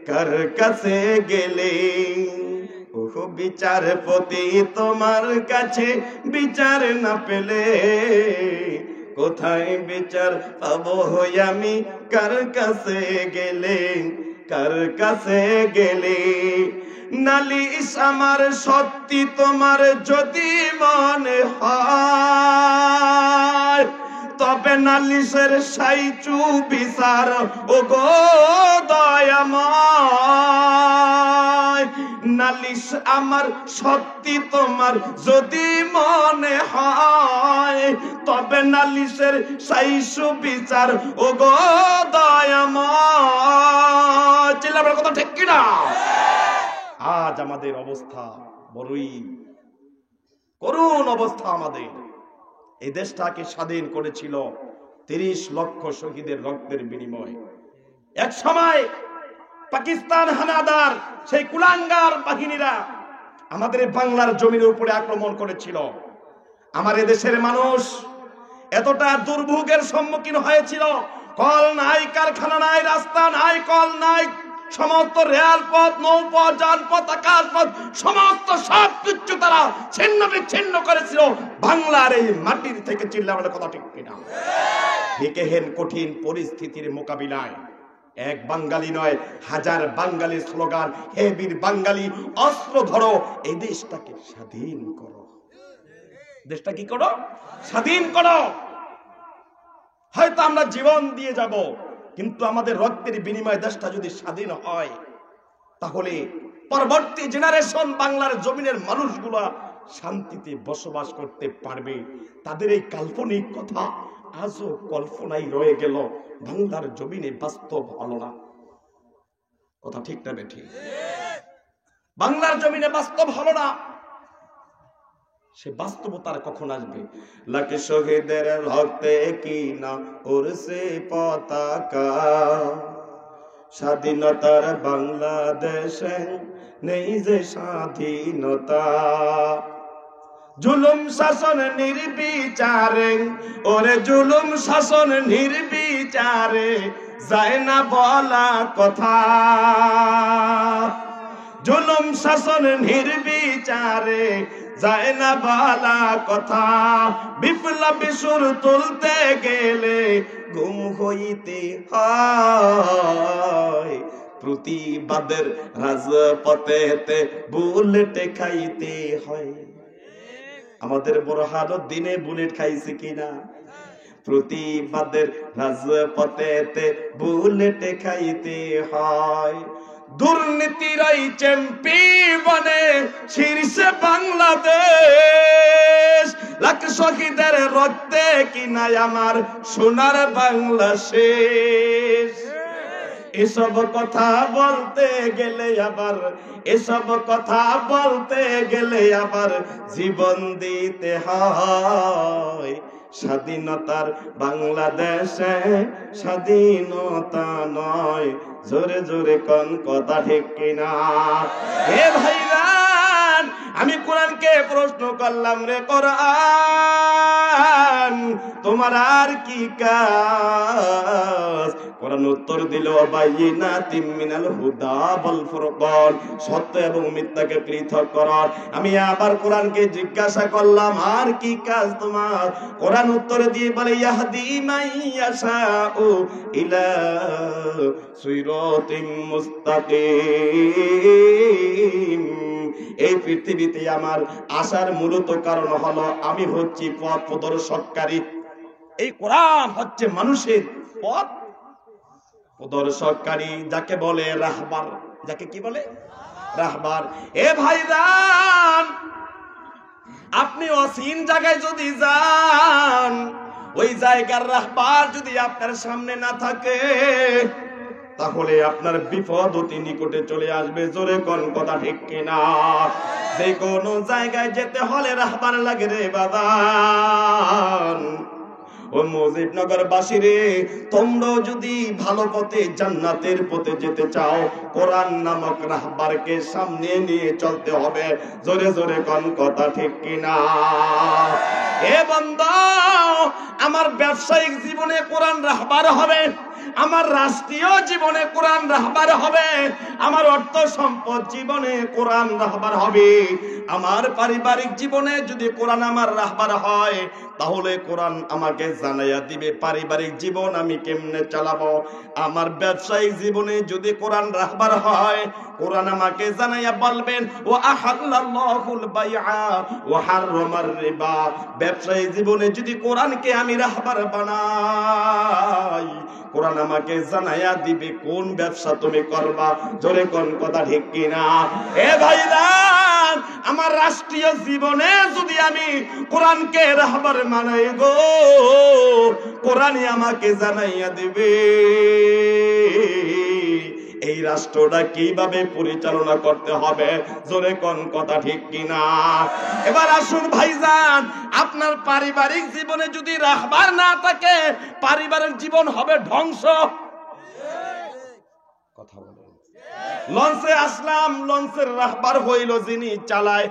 কার কাছে গেলে। ওহো বিচারপতি তোমার কাছে বিচার না পেলে কোথায় বিচার পাবো আমি, কার কাছে গেলে, কার কাছে গেলে। নালিশ আমার সত্যি তোমার যদি মনে হয়, তবে নালিশের সাইচু বিচার ও গো দয়াময়। নালিশ আমার সত্যি তোমার যদি মনে হয়, তবে নালিশের সাইচু বিচার ও গো দয়াময়। চিল্লাবার কথা ঠিক কিনা? আজ আমাদের অবস্থা বড়ই করুণ অবস্থা। আমাদের এই দেশটাকে স্বাধীন করেছিল 30 লক্ষ শহীদের রক্তের বিনিময়ে। এক সময় পাকিস্তান হানাদার সেই কুলাঙ্গার বাহিনীরা আমাদের বাংলার জমিনের উপরে আক্রমণ করেছিল। আমার দেশের মানুষ এতটা দুর্ভোগের সম্মুখীন হয়েছিল, কল নাই, কারখানা নাই, রাস্তা নাই, কল নাই, সমস্ত রেলপথ, নৌপথ, যানপথ, আকাশপথ, সমস্ত সব কিছু তারা ছিন্ন বিচ্ছিন্ন করেছিল বাংলার এই মাটির থেকে। চিল্লাবার কথা ঠিক কিনা? ভিকেহেন কঠিন পরিস্থিতির মোকাবিলায় এক বাঙালি নয়, হাজার বাঙালির স্লোগান, হে বীর বাঙালি অস্ত্র ধরো, এই দেশটাকে স্বাধীন করো। দেশটা কি করো? স্বাধীন করো। হয়তো আমরা জীবন দিয়ে যাব, কিন্তু আমাদের রক্তের বিনিময়ে দেশটা যদি স্বাধীন হয়, তাহলে পরবর্তী জেনারেশন বাংলার জমিনের মানুষগুলা শান্তিতে বসবাস করতে পারবে। তাদের এই কাল্পনিক কথা আজও কল্পনাই রয়ে গেল, বাংলার জমিনে বাস্তব হলো না। কথা ঠিক না বেঠিক? বাংলার জমিনে বাস্তব হলো না, সে বাস্তবতার কখন আসবে? লাখ শহীদের রক্তে কি না উড়ছে পতাকা, স্বাধীনতার বাংলাদেশে নেই যে স্বাধীনতা। জুলুম শাসন নির্বিচারে, ওরে জুলুম শাসন নির্বিচারে যায় না বলা কথা। জুলুম শাসন নির্বিচারে যায় না বলা কথা। বিপ্লবী সুর তুলতে গেলে গুম হইতে হয়, প্রতিবাদের রাজপথেতে বুলেট খাইতে হয়। আমাদের বুরহানুদ্দিনে বুলেট খাইছে কিনা? প্রতিবাদের রাজপথেতে বুলেট খাইতে হয়। দুর্নীতির এই চ্যাম্পি বনে শীর্ষে বাংলাদেশ, লাখ শহীদের রক্তে কিনা আমার সোনার বাংলা শেষ। এসব কথা বলতে গেলে আবার, এসব কথা বলতে গেলে আবার জীবন দিতে হয়। স্বাধীনতার বাংলাদেশে স্বাধীনতা নয়, জোরে জোরে কোন কথা ঠিক কিনা? হে ভাইরান, আমি কোরআনকে প্রশ্ন করলাম, রে কোরআন তোমার আর কি কাজ? কোরআন উত্তর দিল, বাইয়িনাতিম মিনাল হুদা ওয়াল ফুরকান, সত্য এবং মিথ্যাকে পৃথক করার। আমি আবার কোরআনকে জিজ্ঞাসা করলাম, আর কি কাজ তোমার? কোরআন উত্তর দিয়ে বলে, ইয়াহদি মাইয়াশাউ ইলা সিরাতিম মুস্তাকিম। এই পৃথিবীতে আমার আসার মূলত কারণ হলো আমি হচ্ছি পথ প্রদর্শককারী। এই কোরআন হচ্ছে মানুষের পথ প্রদর্শককারী, যাকে বলে রাহবার। যাকে কি বলে? রাহবার। এ ভাইজান, আপনি অসীম জায়গায় যদি যান, ওই জায়গার রাহবার যদি আপনার সামনে না থাকে, তাহলে আপনার বিপদ অতি নিকটে চলে আসবে। জোরে কোন কথা ঠিক কিনা? যে কোনো জায়গায় যেতে হলে রাহবার লাগে রে বাদান। ও মুজিবনগর বাসী রে, তোমরা যদি ভালো পথে জান্নাতের পথে যেতে চাও, কোরআন নামক রাহবারকে সামনে নিয়ে চলতে হবে। জোরে জোরে কোন কথা ঠিক কিনা? এ বান্দা, আমার ব্যবসায়িক জীবনে কোরআন রাহবার হবে, আমার রাষ্ট্রীয় জীবনে কোরআন রাহবার হবে, আমার অর্থ সম্পদ জীবনে কোরআন রাহবার হবে, আমার পারিবারিক জীবনে যদি কোরআন আমার রাহবার হয়, তাহলে কোরআন আমাকে জানাইয়া দিবে পারিবারিক জীবন আমি কেমনে চালাবো। আমার ব্যবসায়িক জীবনে যদি কোরআন রাহবার হয়, কোরআন আমাকে জানাইয়া বলবেন, ও আহাল্লাল্লাহুল বাইআ ওয়া হাররামার রিবা। ব্যবসায়িক জীবনে যদি কোরআনকে আমি রাহবার বানাই, কোরআন আমাকে জানাইয়া দিবে কোন ব্যবসা তুমি করবা। জোরে কোন কথা ঠিক কিনা? এ ভাইরা, আমার রাষ্ট্রীয় জীবনে যদি আমি কোরআনকে রাহবার মানাই গো, কোরআনই আমাকে জানাইয়া দিবে এই রাষ্ট্রটা কিভাবে পরিচালনা করতে হবে। জোরে কোন কথা ঠিক কিনা? এবার আসুন ভাইজান, আপনার পারিবারিক জীবনে যদি রাহবার না থাকে, পারিবারিক জীবন হবে ধ্বংস। কথা বলেন। লঞ্চে আসলাম, লঞ্চের রাহবার হইল যিনি চালায়,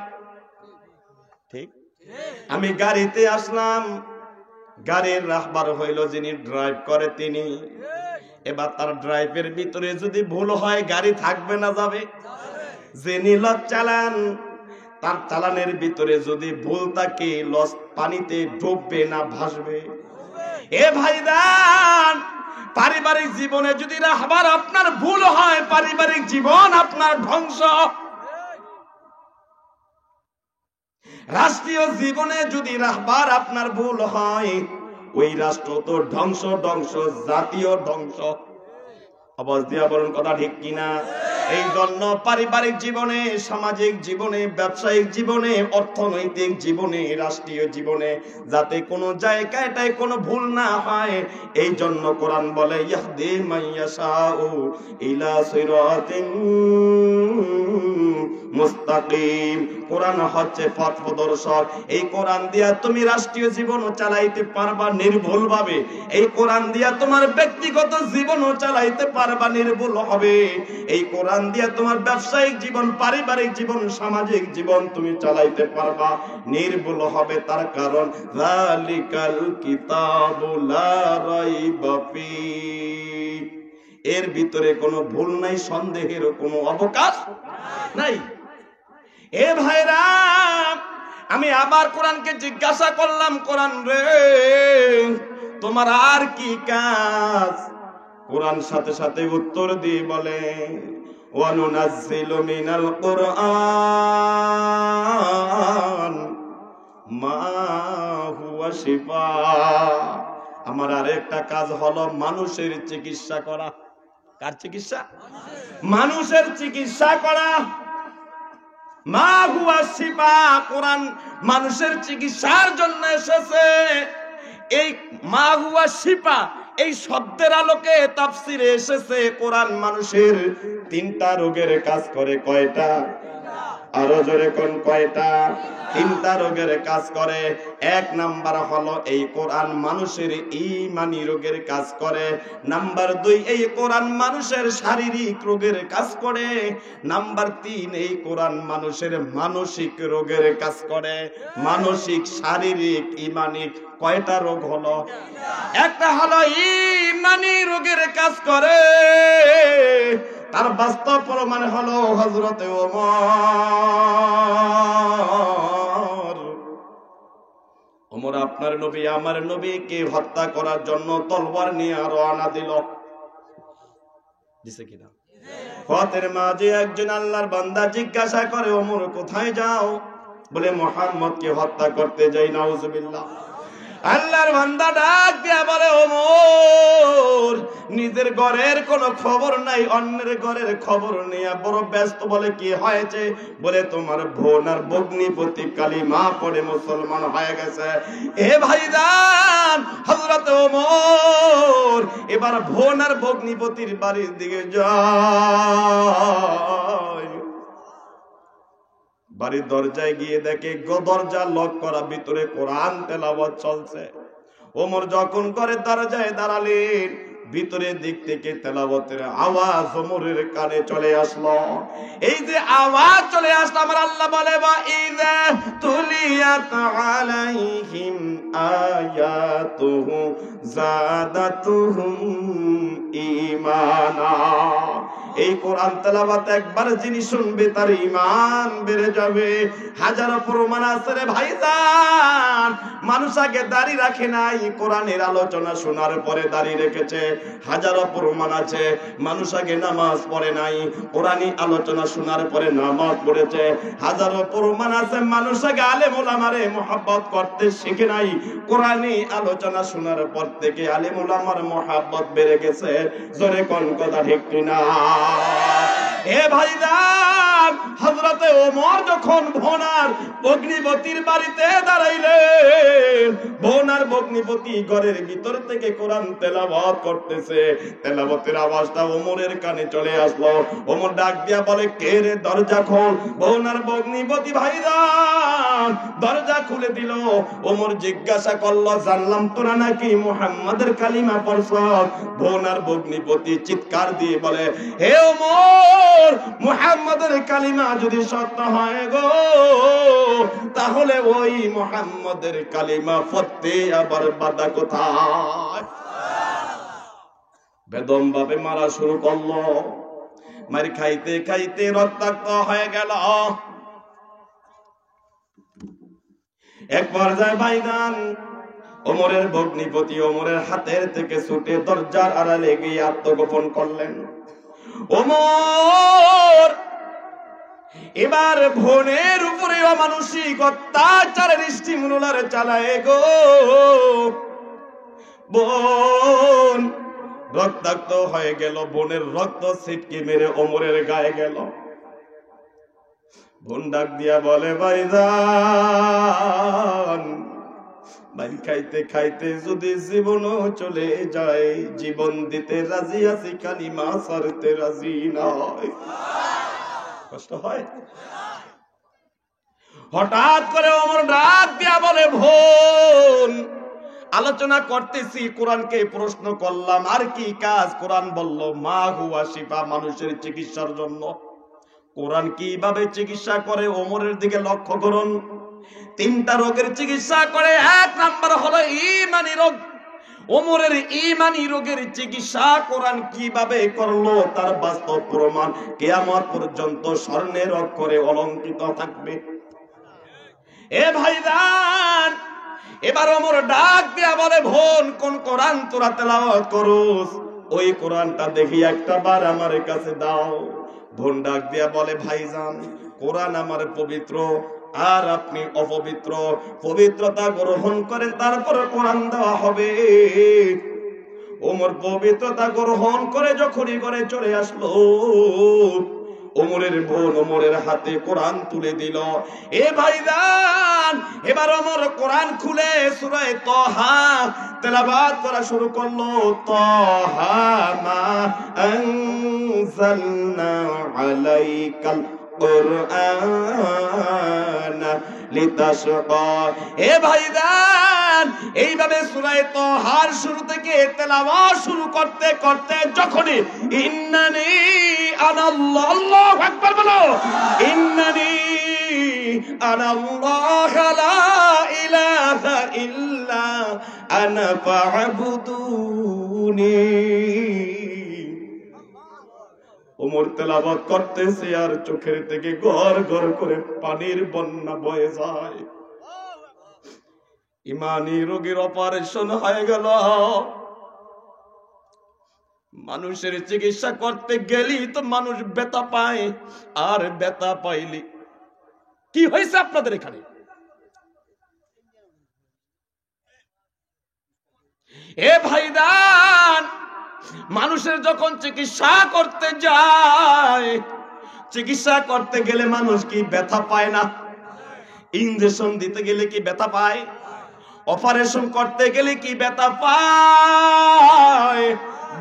ঠিক? আমি গাড়িতে আসলাম, গাড়ির রাহবার হইল যিনি ড্রাইভ করে তিনি। এবার তার ড্রাইভের ভিতরে যদি ভুল হয়, গাড়ি থাকবে না যাবে? যিনি লঞ্চ চালান, তার চালানের ভিতরে যদি ভুল থাকে, লঞ্চ পানিতে ডুববে না ভাসবে? এ ভাইদান, পারিবারিক জীবনে যদি রাহবার আপনার ভুল হয়, পারিবারিক জীবন আপনার ধ্বংস। রাষ্ট্রীয় জীবনে যদি রাহবার আপনার ভুল হয়, ওই রাষ্ট্র তো ধ্বংস, ধ্বংস, জাতীয় ধ্বংস। আওয়াজ দিয়া বলুন কথা ঠিক কিনা? এই জন্য পারিবারিক জীবনে, সামাজিক জীবনে, ব্যবসায়িক জীবনে, অর্থনৈতিক জীবনে, রাষ্ট্রীয় জীবনে যাতে কোনো জায়গাটায় কোনো ভুল না হয়, এই জন্য কোরআন বলে ইয়াহদি মাইয়াশাউ ইলা সিরাতিন মুস্তাকিম। কোরআন হচ্ছে পথ প্রদর্শক। এই কোরআন দিয়া তুমি রাষ্ট্রীয় জীবনও চালাইতে পারবা নির্ভুলভাবে। এই কোরআন দিয়া তোমার ব্যক্তিগত জীবনও চালাইতে পারবা নির্ভুল হবে। এই কোরআন দিয়া তোমার ব্যবসায়িক জীবন, পারিবারিক জীবন, সামাজিক জীবন তুমি চালাইতে পারবা নির্ভুল হবে। তার কারণ যালিকাল কিতাবু লা রাইবা ফীহ, এর ভিতরে কোনো ভুল নাই, সন্দেহের কোনো অবকাশ নাই। এ ভাইরা, আমি আবার কোরআনকে জিজ্ঞাসা করলাম, কোরআন রে তোমার আর কি কাজ? কোরআন সাথে সাথে উত্তর দিয়ে বলে ওয়ানুনাজ্জিলু মিনাল কুরআন মা হুয়া শিফা। আমার আরেকটা কাজ হলো মানুষের চিকিৎসা করা। কার চিকিৎসা? মানুষের চিকিৎসা করা। মা হুয়া শিফা, কোরআন মানুষের চিকিৎসার জন্য এসেছে। এই মা হুয়া শিফা এই শব্দের আলোকে তাফসিরে এসেছে কোরআন মানুষের 3টা রোগের কাজ করে। কয়টা? আরো জোরে কোন কয়টা? 3টা রোগের কাজ করে। 1 নাম্বার হলো এই কোরআন মানুষের ঈমানি রোগের কাজ করে। নাম্বার 2, এই কোরআন মানুষের শারীরিক রোগের কাজ করে। নাম্বার 3, এই কোরআন মানুষের মানসিক রোগের কাজ করে। মানসিক, শারীরিক, ঈমানি কয়টা রোগ হলো? একটা হলো ঈমানি রোগের কাজ করে। তার বাস্তব প্রমাণ হলো হযরতে ওমর আপনার নবী আমার নবীকে হত্যা করার জন্য তলোয়ার নিয়ে রওনা দিল। দিছে কিনা? পথের মাঝে একজন আল্লাহর বান্দা জিজ্ঞাসা করে, ওমর কোথায় যাও? বলে মুহাম্মদকে হত্যা করতে যাই। নাউজুবিল্লাহ। আল্লাহর বান্দা ডাক দিয়া বলে, ওমর নিজের ঘরের কোনো খবর নাই, অন্যের ঘরের খবর নিয়ে বড় ব্যস্ত। বলে কি হয়েছে? বলে তোমার বোন আর ভগ্নিপতি কালিমা পড়ে মুসলমান হয়ে গেছে। এ ভাইজান, হযরত ওমর এবার বোন আর ভগ্নিপতির বাড়ির দিকে যায়। বাড়ির দরজায় গিয়ে দেখে দরজা লক করা, ভিতরে কোরআন তেলাওয়াত চলছে। ওমর যখন করে দরজায় দাঁড়ালেন, ভিতরের দিক থেকে তেলাওয়াতের আওয়াজ ওমরের কানে চলে আসলো। এই যে আওয়াজ চলে আসলো, আমার আল্লাহ বলে বা ইযা তুলিয়াত আলাইহিম আয়াতুহু যাদাতুহুম ঈমানা। এই কোরআন তেলাওয়াত একবার যিনি শুনবে তার ঈমান বেড়ে যাবে। হাজারো প্রমাণ আছে রে ভাইজান। মানুষ আগে দাড়ি রাখে নাই, কোরআনের আলোচনা শোনার পরে দাড়ি রেখেছে। হাজারো প্রমাণ আছে মানুষ আগে নামাজ পড়ে নাই, কোরআনী আলোচনা শোনার পরে নামাজ পড়েছে। হাজারো প্রমাণ আছে মানুষ আগে আলেম ওলামারে মুহাব্বত করতে শিখে নাই, কোরআনী আলোচনা শোনার পর থেকে আলেম ওলামার মুহাব্বত বেড়ে গেছে। জোরে কোন কথা ঠিক কিনা? এ ভাইজান, হযরতে ওমর যখন ভোনার ভগ্নিপতির বাড়িতে দাঁড়াইলেন, ভোনার ভগ্নিপতি ঘরের ভিতর থেকে কোরআন তেলাওয়াত করতেছে। তেলাওয়াতের আওয়াজটা ওমরের কানে চলে আসলো। ওমর ডাক দিয়া বলে, কে রে? দরজা খোল। ভোনার ভগ্নিপতি ভাইজান দরজা খুলে দিল। ওমর জিজ্ঞাসা করলো, জানলাম তোরা নাকি মুহাম্মাদের কালিমা পড়ছ? ভোনার ভগ্নিপতি চিৎকার দিয়ে বলে, হে ওমর, মুহাম্মাদের কালিমা যদি সত্য হয় গো, তাহলে ওই মুহাম্মাদের কালিমা পড়তে আবার বাধা কোথায়? বেদম ভাবে মারা শুরু করলো। মার খাইতে খাইতে রক্তাক্ত হয়ে গেল। এক পর্যায়ে ভাইজান ওমরের ভগ্নিপতি ওমরের হাতের থেকে ছুটে দরজার আড়ালে গিয়ে আত্মগোপন করলেন। ওমর এবার বোনের উপরে অমানুষিক অত্যাচারের স্টিমুলার চালায় গো। বোন রক্তাক্ত হয়ে গেল, বোনের রক্ত ছিটকে মেরে ওমরের গায়ে গেল। বোন ডাক দিয়া বলে, ভাইজান, ভাই খাইতে খাইতে যদি জীবনও চলে যায়, জীবন দিতে রাজি আছি, কালিমা ছাড়তে রাজি নয়। কষ্ট হয়। হঠাৎ করে ওমর ডাক দিয়া বলে, বোন, আলোচনা করতেছি, কোরআনকে প্রশ্ন করলাম, আর কি কাজ? কোরআন বলল মা হুয়া শিফা, মানুষের চিকিৎসার জন্য। কোরআন কিভাবে চিকিৎসা করে? ওমরের দিকে লক্ষ্য করুন। 3টা রোগের চিকিৎসা করে। 1 নাম্বার হলো ঈমানি রোগ। ওমরের ঈমানি রোগের চিকিৎসা কোরআন কিভাবে করলো তার বাস্তব প্রমাণ কিয়ামত পর্যন্ত স্বর্ণের অক্ষরে অলঙ্কৃত থাকবে। এ ভাইজান, এবার ওমর ডাক দিয়া বলে, বোন, কোন কোরআন তোরা তেলাওয়াত করস? ওই কোরআনটা দেখি একটা বার আমার কাছে দাও। বোন ডাক দিয়া বলে, ভাইজান, কোরআন আমার পবিত্র, আর আপনি অপবিত্র, পবিত্রতা গ্রহণ করেন, তারপরে কোরআন দেওয়া হবে। ওমর পবিত্রতা গ্রহণ করে যখনই করে চলে আসলো, ওমরের বোন ওমরের হাতে কোরআন তুলে দিল। এ ভাইজান, এবার ওমর কোরআন খুলে সূরা তাহা তেলাওয়াত করা শুরু করলো। তাহা মা আনজালনা আলাইকাল কুরআন লিতাশকা। এ ভাইজান, এইভাবে সূরা তাহার শুরু থেকে তেলাওয়াত শুরু করতে করতে যখনই ইন্নানি আনাল্লাহ, আল্লাহু আকবার বলো, ইন্নানি আনাল্লাহ লা ইলাহা ইল্লা আনা ফা'বুদুনি। ওমর তেলাওয়াত করতেছে আর চোখের থেকে গড় গড় করে পানির বন্যা বয়ে যায়। ইমানি রোগীর অপারেশন হয়ে গেল। মানুষের চিকিৎসা করতে গেলি তো মানুষ ব্যথা পায়, আর ব্যথা পাইলি কি হয়েছে আপনাদের এখানে? এ ভাইদান, মানুষের যখন চিকিৎসা করতে যায়, চিকিৎসা করতে গেলে মানুষ কি ব্যথা পায় না? ইনজেকশন দিতে গেলে কি ব্যথা পায়? অপারেশন করতে গেলে কি ব্যথা পায়?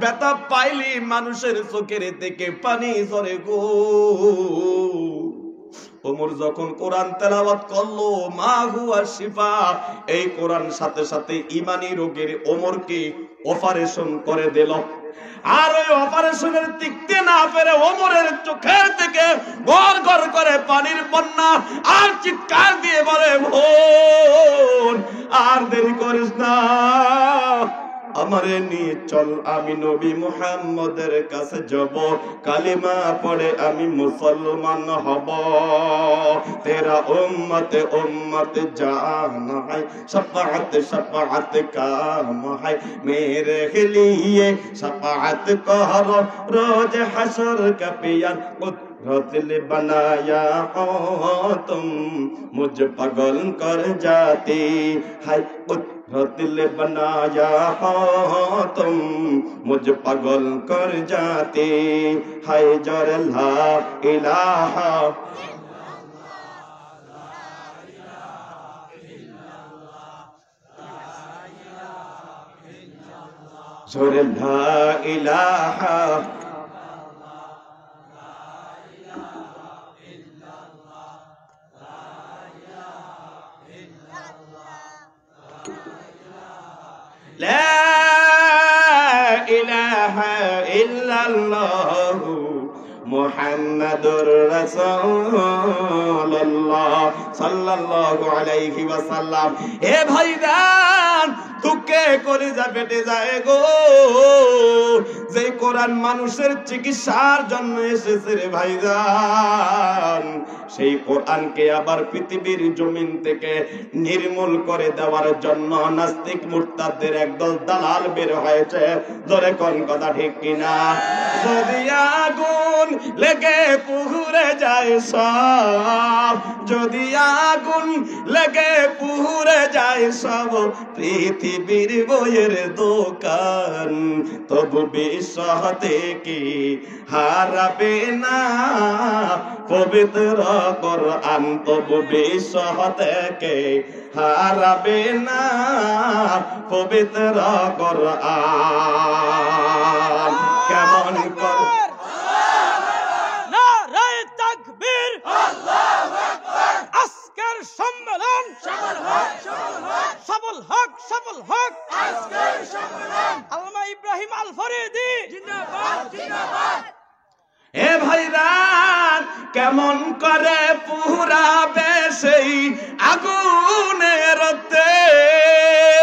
ব্যথা পাইলি মানুষের চোখের থেকে পানি ঝরে গো। ওমর যখন কোরআন তেলাওয়াত করলো মা হুয়া শিফা, এই কোরআন সাথে সাথে ইমানি রোগের ওমরকে অপারেশন করে দিল। আর ওই অপারেশনের টিকতে না পেরে ওমরের চোখের থেকে গড় গড় করে পানির বন্যা, আর চিৎকার দিয়ে বলে, ভোর আর দেরি করিস না, আমারে নিয়ে চল, আমি নবী মুহাম্মদের কাছে যাব, কালিমা পড়ে আমি মুসলমান হব। তেরা উম্মতে উম্মতে জান है, शफाअत शफाअत काम है, मेरे लिए शफाअत करो रोज हशर का पियान, कुदरत बनाया हो तुम, मुझ पागल कर जाती है, दिल बनाया हो तुम, मुझ पागल कर जाते है, जर ला इलाहा जर ला इलाहा لا إله إلا الله মুহাম্মাদুর রাসূলুল্লাহ সাল্লাল্লাহু আলাইহি ওয়াসাল্লাম। এ ভাইজান, দুঃখে কলিজা ফেটে যায় গো, যে কোরআন মানুষের চিকিৎসার জন্য এসেছে রে ভাইজান, সেই কোরআনকে আবার পৃথিবীর জমিন থেকে নির্মূল করে দেওয়ার জন্য নাস্তিক মুরতাদদের একদল দালাল বের হয়েছে। জোরে কোন কথা ঠিক কিনা? যদি আগুন লেগে পুড়ে যায় সব, যদি আগুন লেগে পুড়ে যায় সব, পৃথিবী পীর বইয়ের দোকান, তবু বিশ্বাস থেকে হারাবে না পবিত্র কোরআন, তবু বিশ্বাস থেকে হারাবে না পবিত্র কোরআন। কেমন করে নারায়ে তাকবীর, আল্লাহু আকবার। আজকের সম্মেলন সফল হোক, সফল হোক আজকের সম্মেলন। আল্লামা ইব্রাহিম আল ফরিদি জিন্দাবাদ, জিন্দাবাদ। এ ভাইরান কেমন করে পুরাবে সেই আগুনের তেজ,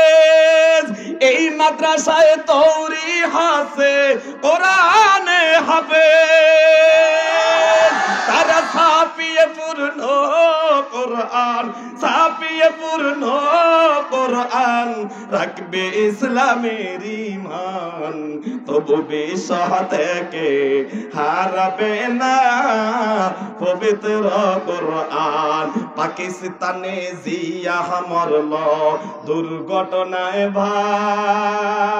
এই মাদ্রাসায় তৈরি হচ্ছে কোরআনে হাফেজ, তারা ছাপিয়ে পূর্ণ কোরআন, ছাপিয়ে পূর্ণ কোরআন, রাখবে ইসলামের ঈমান, তবু বিশ্বাস থেকে হারাবে না পবিত্র কোরআন। পাকিস্তানে জিয়া মরল দুর্ঘটনায় ভাই,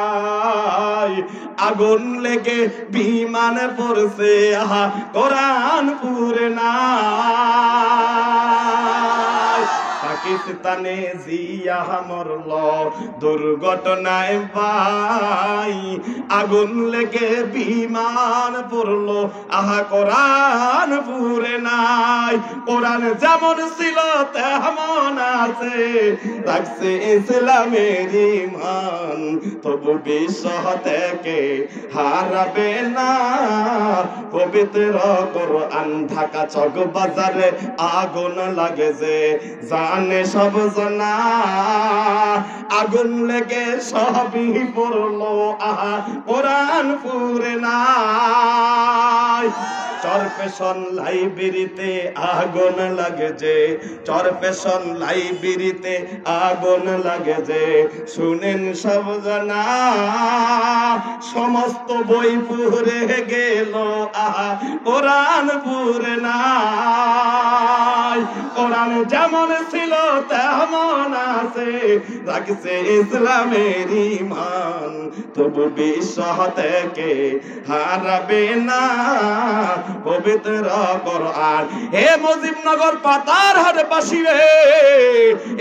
আগুন লেগে বিমান পড়ছে আহা কোরআন পুরে না। পাকিস্তানে জিয়া মরল দুর্ঘটনায় ভাই, আগুন লেগে বিমান পড়লো আহা কোরআন পুরে নাই। কোরআন যেমন ছিল তেমন আছে, রাখছে ইসলামের ঈমান, তবু বিশ্বাস থেকে হারাবে না পবিত্র কোরআন। ঢাকা চক বাজারে আগুন লাগে যে জানে সব জানা, আগুন লেগে সবই পড়লো আহা কোরআন পুরে নাই। চরপেশন লাইব্রেরিতে আগুন লাগে যে, চরপেশন লাইব্রেরিতে আগুন লাগে যে, শুনেন সব জানা, সমস্ত বই পুরে গেল আহা কোরআন পুরে নাই। কোরআন যেমন ছিল তেমন আছে, রাখছে ইসলামের ঈমান, তবু বিশ্বাস থেকে হারাবে না পবিত্র কোরআন। হে মুজিবনগর পাতারহাট বাসী রে,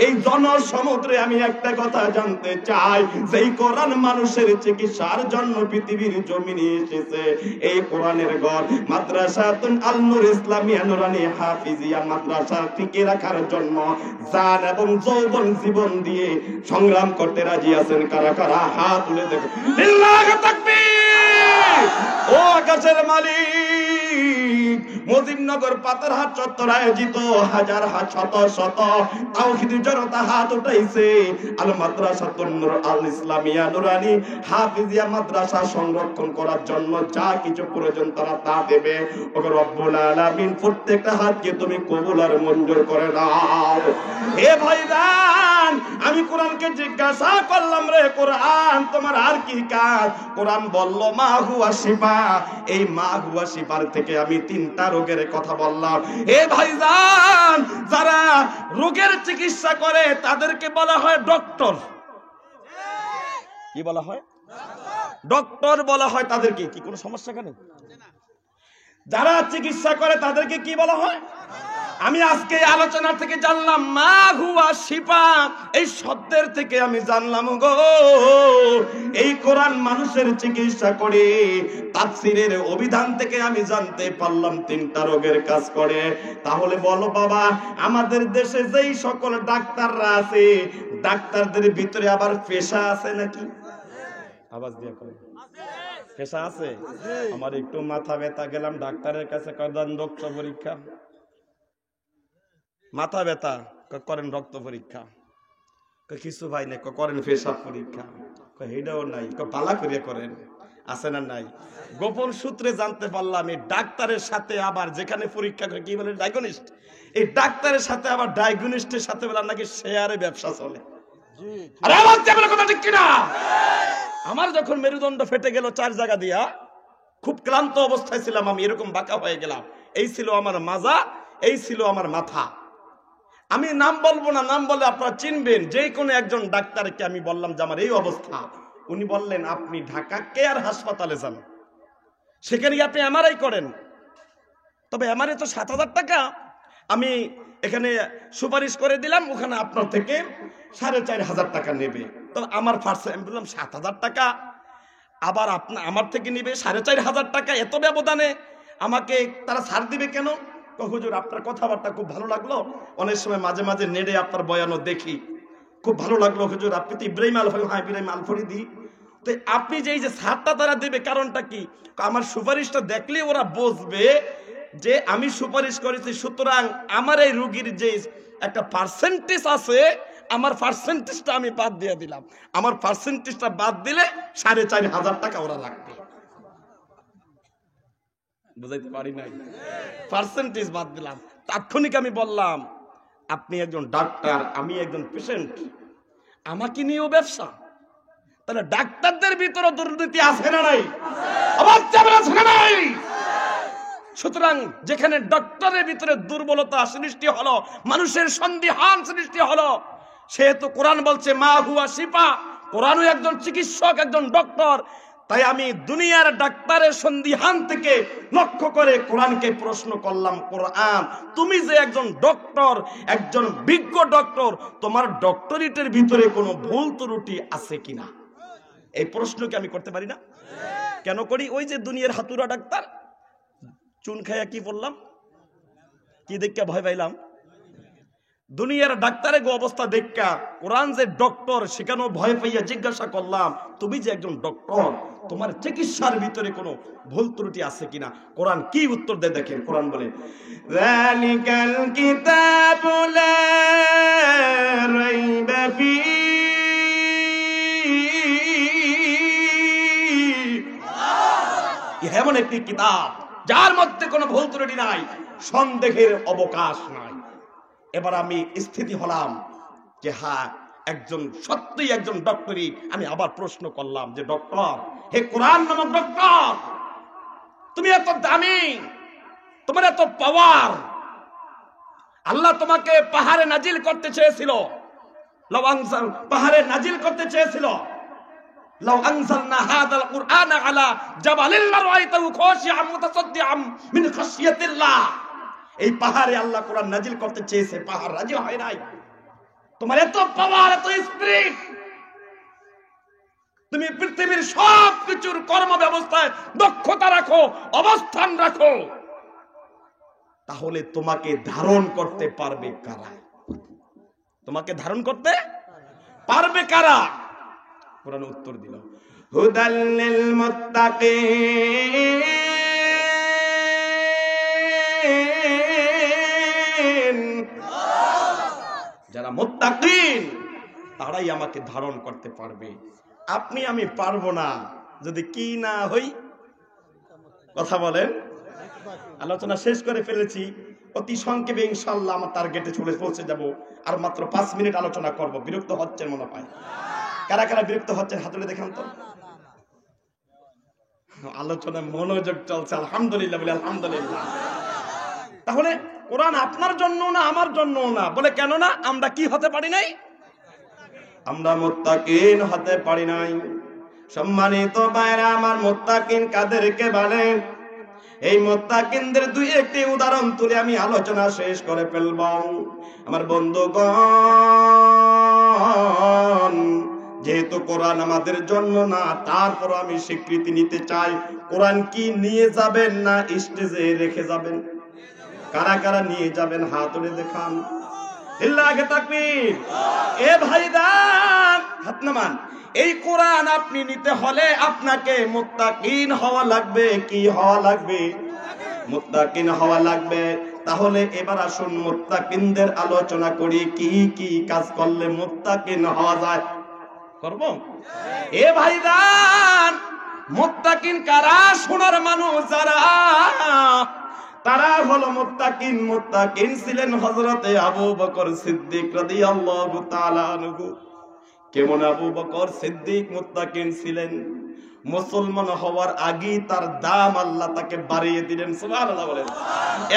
এই জনসমুদ্রে আমি একটা কথা জানতে চাই, যেই কোরআন মানুষের চিকিৎসার জন্য পৃথিবীর জমিনে এসেছে, এই কোরআনের ঘর মাদ্রাসাতুন আল নূর ইসলামিয়া নুরানী হাফিজিয়া মাদ্রাসা টিকে রাখার জন্য জান এবং যৌবন জীবন দিয়ে সংগ্রাম করতে রাজি আছেন কারা কারা? হাত তুলে দেখো। লিল্লাহি তাকবীর। ও আকাশের মালিক, মুজিবনগর পাতারহাট চত্বর আয়োজিত হাজার শত শত তাওহীদি জনতা হাত উঠাইছে আল মাদ্রাসাতুন নূর আল ইসলামিয়া নুরানী হাফিজিয়া মাদ্রাসা সংরক্ষণ করার জন্য যা কিছু প্রয়োজন তারা তা দেবে। ওগো রব্বুল আলামিন প্রত্যেকটা হাতকে তুমি কবুল আর মঞ্জুর করে দাও। হে ভাইজান, আমি কোরআনকে জিজ্ঞাসা করলাম, রে কোরআন তোমার আর কি কাজ? কোরআন বলল মা হুয়া শিফা। এই মা হুয়া শিফার থেকে আমি তিনটা রোগের কথা বললাম। হে ভাইজান, যারা রোগের চিকিৎসা করে তাদেরকে বলা হয় ডক্টর। কি বলা হয়? ডক্টর বলা হয় তাদেরকে। কি কোনো সমস্যা কেন? যারা চিকিৎসা করে তাদেরকে কি বলা হয়? আমি আজকে আলোচনা থেকে জানলাম মা হুয়া শিফা, এই শব্দের থেকে আমি জানলাম গো এই কোরআন মানুষের চিকিৎসা করে। তাফসীরের অভিধান থেকে আমি জানতে পারলাম তিনটা রোগের কাজ করে। তাহলে বলো বাবা, আমাদের দেশে যেই সকল ডাক্তাররা আছে, ডাক্তারদের ভিতরে আবার পেশা আছে নাকি? আওয়াজ দিয়ে কয় পেশা আছে? আমার একটু মাথা ব্যথা, গেলাম ডাক্তারের কাছে, করেন রক্ত পরীক্ষা। মাথা ব্যথা, করেন রক্ত পরীক্ষা। কিছু ভাই নাই, করেন পেশাব পরীক্ষা। হেডাও নাই, পালা করিয়া করেন। আছে না নাই? গোপন সূত্রে জানতে পারলাম এই ডাক্তারের সাথে আবার যেখানে পরীক্ষা করে কি বলে ডায়াগনিস্ট, এই ডাক্তারের সাথে আবার ডায়াগনিস্টের সাথে বলে নাকি শেয়ারে ব্যবসা চলে। আরে আমার তেমন কথা ঠিক কিনা? আমার যখন মেরুদণ্ড ফেটে গেল 4 জায়গা দিয়া, খুব ক্লান্ত অবস্থায় ছিলাম আমি, এরকম বাঁকা হয়ে গেলাম। এই ছিল আমার মাজা, এই ছিল আমার মাথা। আমি নাম বলবো না, নাম বলে আপনারা চিনবেন। যে কোনো একজন ডাক্তারকে আমি বললাম যে আমার এই অবস্থা, উনি বললেন আপনি ঢাকা কেয়ার হাসপাতালে যান, সেখানে আপনি এমআরআই করেন। তবে এমআরআই তো 7,000 টাকা, আমি এখানে সুপারিশ করে দিলাম, ওখানে আপনার থেকে 4,500 টাকা নেবে। তো আমার ফার্স্ট আমি বললাম 7,000 টাকা, আবার আমার থেকে নিবে 4,500 টাকা, এত ব্যবধানে আমাকে তারা ছাড় দিবে কেন? হুজুর আপনার কথাবার্তা খুব ভালো লাগলো, অনেক সময় মাঝে মাঝে নেড়ে আপনার বয়ানও দেখি, খুব ভালো লাগলো হুজুর, আপনি তো ইব্রাহিম আল ফরিদি। হ্যাঁ ইব্রাহিম আল ফরিদি। তো আপনি যে এই যে ছাড়টা তারা দেবে কারণটা কি? আমার সুপারিশটা দেখলে ওরা বুঝবে যে আমি সুপারিশ করেছি, সুতরাং আমার এই রোগীর যে একটা পার্সেন্টেজ আছে, আমার পার্সেন্টেজটা আমি বাদ দিয়ে দিলাম। আমার পার্সেন্টেজটা বাদ দিলে 4,500 টাকা ওরা রাখবে। বুঝাইতে পারি নাই? পার্সেন্টেজ বাদ দিলাম। তাৎক্ষণিক আমি বললাম আপনি একজন ডাক্তার, আমি একজন পেশেন্ট, আমাকে নিয়েও ব্যবসা, তাহলে ডাক্তারদের ভিতরে দুর্নীতি আছে না নাই? আছে না নাই? সুতরাং যেখানে ডক্টরের ভিতরে দুর্বলতা সৃষ্টি হলো, মানুষের সন্দিহান সৃষ্টি হলো, সেহেতু কোরআন বলছে মা হুয়া শিফা, কোরআনও একজন চিকিৎসক, একজন ডক্টর। তাই আমি দুনিয়ার ডাক্তারের সন্দিহান থেকে লক্ষ্য করে কোরআনকে প্রশ্ন করলাম, কোরআন তুমি যে একজন ডক্টর, একজন বিজ্ঞ ডক্টর, তোমার ডক্টরেটের ভিতরে কোনো ভুল ত্রুটি আছে কিনা? এই প্রশ্নকে আমি করতে পারি না? কেন করি? ওই যে দুনিয়ার হাতুরা ডাক্তার, চুন খাইয়া কি বললাম, কি দেখা ভয় পাইলাম? দুনিয়ার ডাক্তারের অবস্থা দেখা কোরআন যে ডক্টর, সেখানেও ভয় পাইয়া জিজ্ঞাসা করলাম তুমি যে একজন ডক্টর, তোমার চিকিৎসার ভিতরে কোনো ভুল ত্রুটি আছে কিনা? কোরআন কি উত্তর দেয় দেখেন। কোরআন বলে যালিকাল কিতাবু লা রাইবা ফীহি, এমন একটি কিতাব যার মধ্যে কোনো ভুল ত্রুটি নাই, সন্দেহের অবকাশ নাই। এবার আমি স্থিতি হলাম যে হ্যাঁ একজন সত্যি একজন ডক্টরই। আমি আবার প্রশ্ন করলাম যে ডক্টর, হে কোরআন নামক ডক্টর, তুমি এত দামি, তোমার এত পাওয়ার, আল্লাহ তোমাকে পাহাড়ে নাজিল করতে চেয়েছিল, পাহাড়ে নাজিল করতে চেয়েছিল, লাউ আনজালনা হাযাল কুরআনা আলা জাবালিন লারাআইতাহু খাশিআম মুতাসাদ্দিআম মিন খাশিয়াতিল্লাহ। এই পাহাড়ে আল্লাহ কোরআন নাজিল করতে চেয়েছে, পাহাড় রাজি হয় নাই। তোমার এত পাওয়ার, এত স্পিরিট, তুমি পৃথিবীর সব কিছুর কর্ম ব্যবস্থায় দক্ষতা রাখো, অবস্থান রাখো, তাহলে তোমাকে ধারণ করতে পারবে কারা? তোমাকে ধারণ করতে পারবে কারা? কোরআন উত্তর দিল হুদাল লিল মুত্তাকিন, যারা মুত্তাকিন তারাই আমাকে ধারণ করতে পারবে। আপনি আমি পারবো না যদি কি না হই। কথা বলেন। আলোচনা শেষ করে ফেলেছি অতি সংক্ষেপে, ইনশাআল্লাহ আমার টার্গেটে পৌঁছে যাব। আর মাত্র 5 মিনিট আলোচনা করব। বিরক্ত হচ্ছেন মনে হয়? কারা কারা বিরক্ত হচ্ছেন হাত তুলে দেখান তো। আলোচনা মনোযোগ চলছে, আলহামদুলিল্লাহ বলে আলহামদুলিল্লাহ। তাহলে কোরআন আপনার জন্য না, আমার জন্য না। বলে কেন না? আমরা কি হতে পারি নাই? আমরা মুত্তাকিন হতে পারি নাই। সম্মানিত ভাইরা আমার, মুত্তাকিন কাদেরকে বলে? এই মুত্তাকিনদের দুই একটি উদাহরণ তুলে আমি আলোচনা শেষ করে ফেলব। আমার বন্ধুগণ, যেহেতু কোরআন আমাদের জন্য না, তারপর আমি স্বীকৃতি নিতে চাই। কোরআন কি নিয়ে যাবেন না স্টেজে রেখে যাবেন? কারা কারা নিয়ে যাবেন হাত তুলে দেখান। লিল্লাহি তাকবীর। এ ভাইদান হাত নামান। এই কোরআন আপনি নিতে হলে আপনাকে মুত্তাকিন হওয়া লাগবে। কি হওয়া লাগবে? মুত্তাকিন হওয়া লাগবে। তাহলে এবার আসুন মুত্তাকিনদের আলোচনা করি, কি কি কাজ করলে মুত্তাকিন হওয়া যায়। করব? এ ভাইদান, মুত্তাকিন কারা? সোনার মানুষ যারা, তারা হলো মুত্তাকিন। মুত্তাকিন ছিলেন হযরতে আবু বকর সিদ্দিক রাদিয়াল্লাহু তাআলা আনহু। কেমন আবু বকর সিদ্দিক মুত্তাকিন ছিলেন? মুসলমান হওয়ার আগেই তার দাম আল্লাহ তাকে বাড়িয়ে দিলেন। সুবহানাল্লাহ বলেন।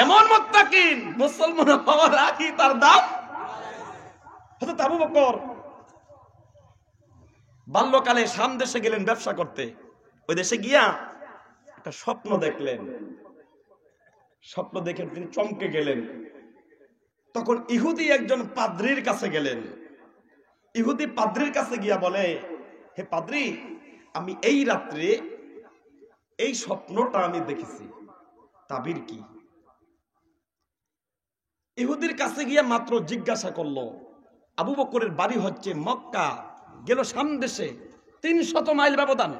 এমন মুত্তাকিন মুসলমান হওয়ার আগেই তার দাম হযরত আবু বকর বাল্যকালে শাম দেশে গেলেন ব্যবসা করতে। ওই দেশে গিয়া একটা স্বপ্ন দেখলেন। স্বপ্ন দেখে তিনি চমকে গেলেন। তখন ইহুদি একজন পাদ্রীর কাছে গেলেন। ইহুদি পাদ্রীর কাছে গিয়া বলে, হে পাদ্রী, আমি এই রাত্রে এই স্বপ্নটা আমি দেখেছি, তাবির কি? ইহুদির কাছে গিয়া মাত্র জিজ্ঞাসা করলো, আবু বকরের বাড়ি হচ্ছে মক্কা, গেল শাম দেশে, 300 মাইল ব্যবধান।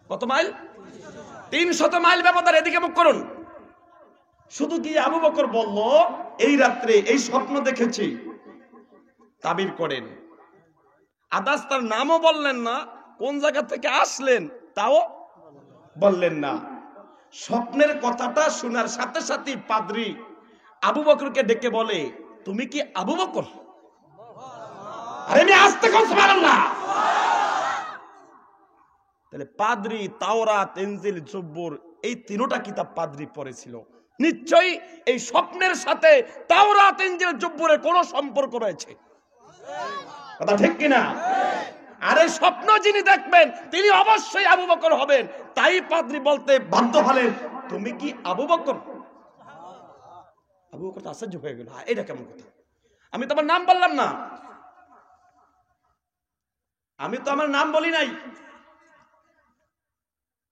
কত মাইল? 300 মাইল ব্যবধান। এদিকে মুখ করুন। শুধু কি আবু বকর বলল এই রাত্রে এই স্বপ্ন দেখেছি, তাবির করেন। আদাস তার নামও বললেন না, কোন জায়গা থেকে আসলেন তাও বললেন না। স্বপ্নের কথাটা শোনার সাথে সাথে পাদ্রী আবু বকরকে ডেকে বলে, তুমি কি আবু বকর? আরে আমি আসতে কোন সুবহানাল্লাহ। তাহলে পাদ্রী তাওরাত, ইনজিল, জব্বুর এই তিনটা কিতাব পাদ্রী পড়েছিল। নিশ্চয়ই এই স্বপ্নের সাথে তাওরাত, ইনজিল, জব্বুরের কোনো সম্পর্ক রয়েছে। কথা ঠিক কিনা? আরে স্বপ্ন যিনি দেখবেন তিনি অবশ্যই আবু বকর হবেন। তাই পাদ্রী বলতে বাধ্য হলেন, তুমি কি আবু বকর? আবু বকর তো আশ্চর্য হয়ে গেল, এটা কেমন কথা? আমি তো আমার নাম বললাম না, আমি তো আমার নাম বলি নাই।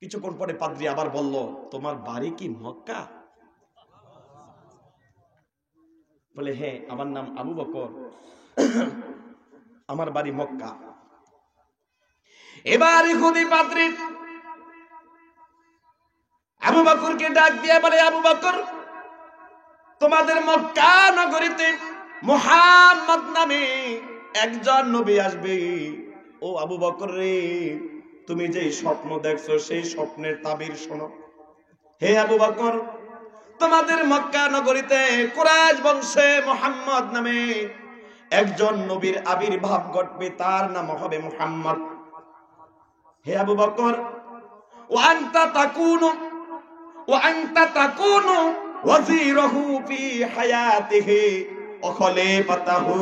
কিছুক্ষণ পরে পাদ্রী আবার বলল, তোমার বাড়ি কি মক্কা? বলে, হ্যাঁ, আমার নাম আবু বকর, আমার বাড়ি মক্কা। এবার ইহুদি পাদ্রী আবু বকরকে ডাক দিয়ে বলে, আবু বকর, তোমাদের মক্কা নগরীতে মুহাম্মদ নামে একজন নবী আসবে। ও আবু বকর রে, তুমি যে স্বপ্ন দেখছো সেই স্বপ্নের তাবির শোনো। হে আবু বকর, তোমাদের মক্কা নগরীতে কুরাইশ বংশে মুহাম্মদ নামে একজন নবীর আবির্ভাব ঘটবে, তার নাম হবে মুহাম্মদ। হে আবু বকর, ওয়ান্তা তাকুনু ওয়াজিরহু ফি হায়াতিহি ওয়া খলিফাতাহু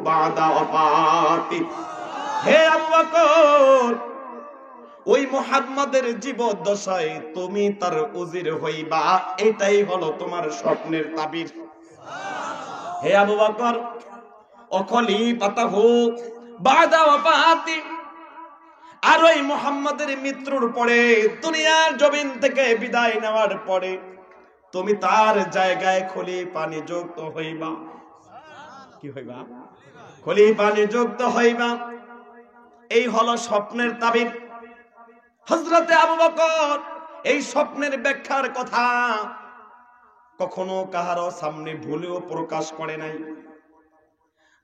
বাদা ওয়াফাতি। হে আবু বকর, ওই মুহাম্মাদের জীবদ্দশায় তুমি তার উজির হইবা, এটাই হলো তোমার স্বপ্নের তাবির। হে আবু বকর, ওয়া খলিফাতাহু বাদা ওয়াফাতি, আর ওই মুহাম্মাদের মৃত্যুর পরে, দুনিয়ার জমিন থেকে বিদায় নেওয়ার পরে তুমি তার জায়গায় খলিফা নিযুক্ত হইবা। কি হইবা? খলিফা নিযুক্ত হইবা। এই হলো স্বপ্নের তাবির। হযরতে আবু বকর এই স্বপ্নের ব্যাখ্যার কথা কখনো কাহারো সামনে ভুলেও প্রকাশ করে নাই।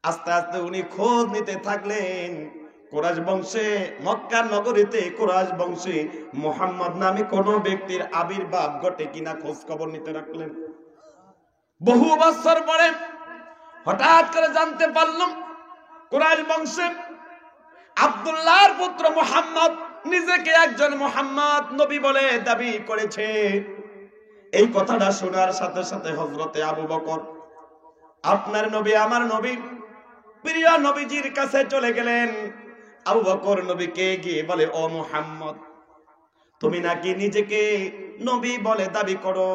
আস্তে আস্তে উনি খোঁজ নিতে থাকলেন। কুরাইশ বংশে, মক্কা নগরীতে কুরাইশ বংশে মুহাম্মদ নামে কোন ব্যক্তির আবির্ভাব ঘটে কিনা খোঁজ খবর নিতে রাখলেন। বহু বছর পরে হঠাৎ করে জানতে পারলাম কুরাইশ বংশে আব্দুল্লাহর পুত্র মুহাম্মদ নিজেকে একজন মুহাম্মদ নবী বলে দাবি করেছে। এই কথাটা শোনার সাথে সাথে হযরতে আবু বকর, আপনার নবী আমার নবী, প্রিয় নবীজির কাছে চলে গেলেন। আবু বকর নবীকে গিয়ে বলে, ও মুহাম্মদ, তুমি নাকি নিজেকে নবী বলে দাবি করো।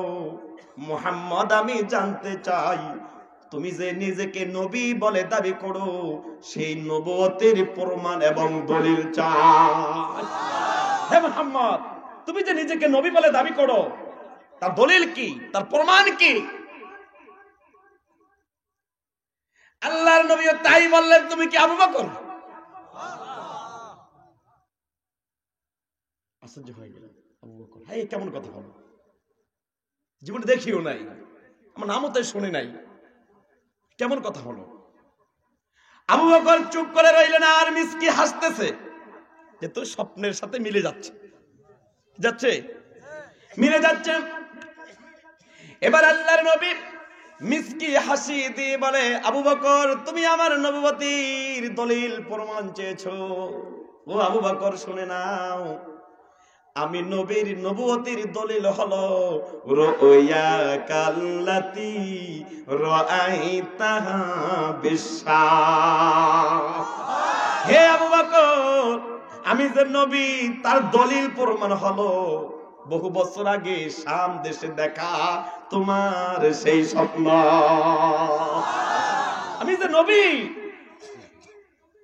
মুহাম্মদ, আমি জানতে চাই তুমি যে নিজেকে নবী বলে দাবি করো সেই নবুয়তের প্রমাণ এবং দলিল চাই। হে মুহাম্মদ, তুমি যে নিজেকে নবী বলে দাবি করো তার দলিল কি, তার প্রমাণ কি? আল্লাহর নবী তাই বললেন, তুমি কি আবু বকর? আশ্চর্য হয়ে গেল আবু বকর, হ্যাঁ কেমন কথা হলো, জীবনে দেখিও নাই, আমার নামও তাই শুনি নাই, কেমন কথা হলো? আবু বকর চুপ করে রইলেন আর মিসকি হাসতেছে যে তো স্বপ্নের সাথে মিলে যাচ্ছে, মিলে যাচ্ছে। এবার আল্লাহর নবী মিসকি হাসি দিয়ে বলে, আবু বকর, তুমি আমার নবুয়তির দলিল প্রমাণ চেয়েছো। ও আবু বকর, শুনে নাও, আমি নবীর নবুয়তির দলিল হলো রুয়া কাল্লাতি রাআইতাহা বিশাম। হে আবু বকর, আমি যে নবী তার দলিল প্রমাণ হলো বহু বছর আগে শাম দেশে দেখা তোমার সেই স্বপ্ন। আমি যে নবী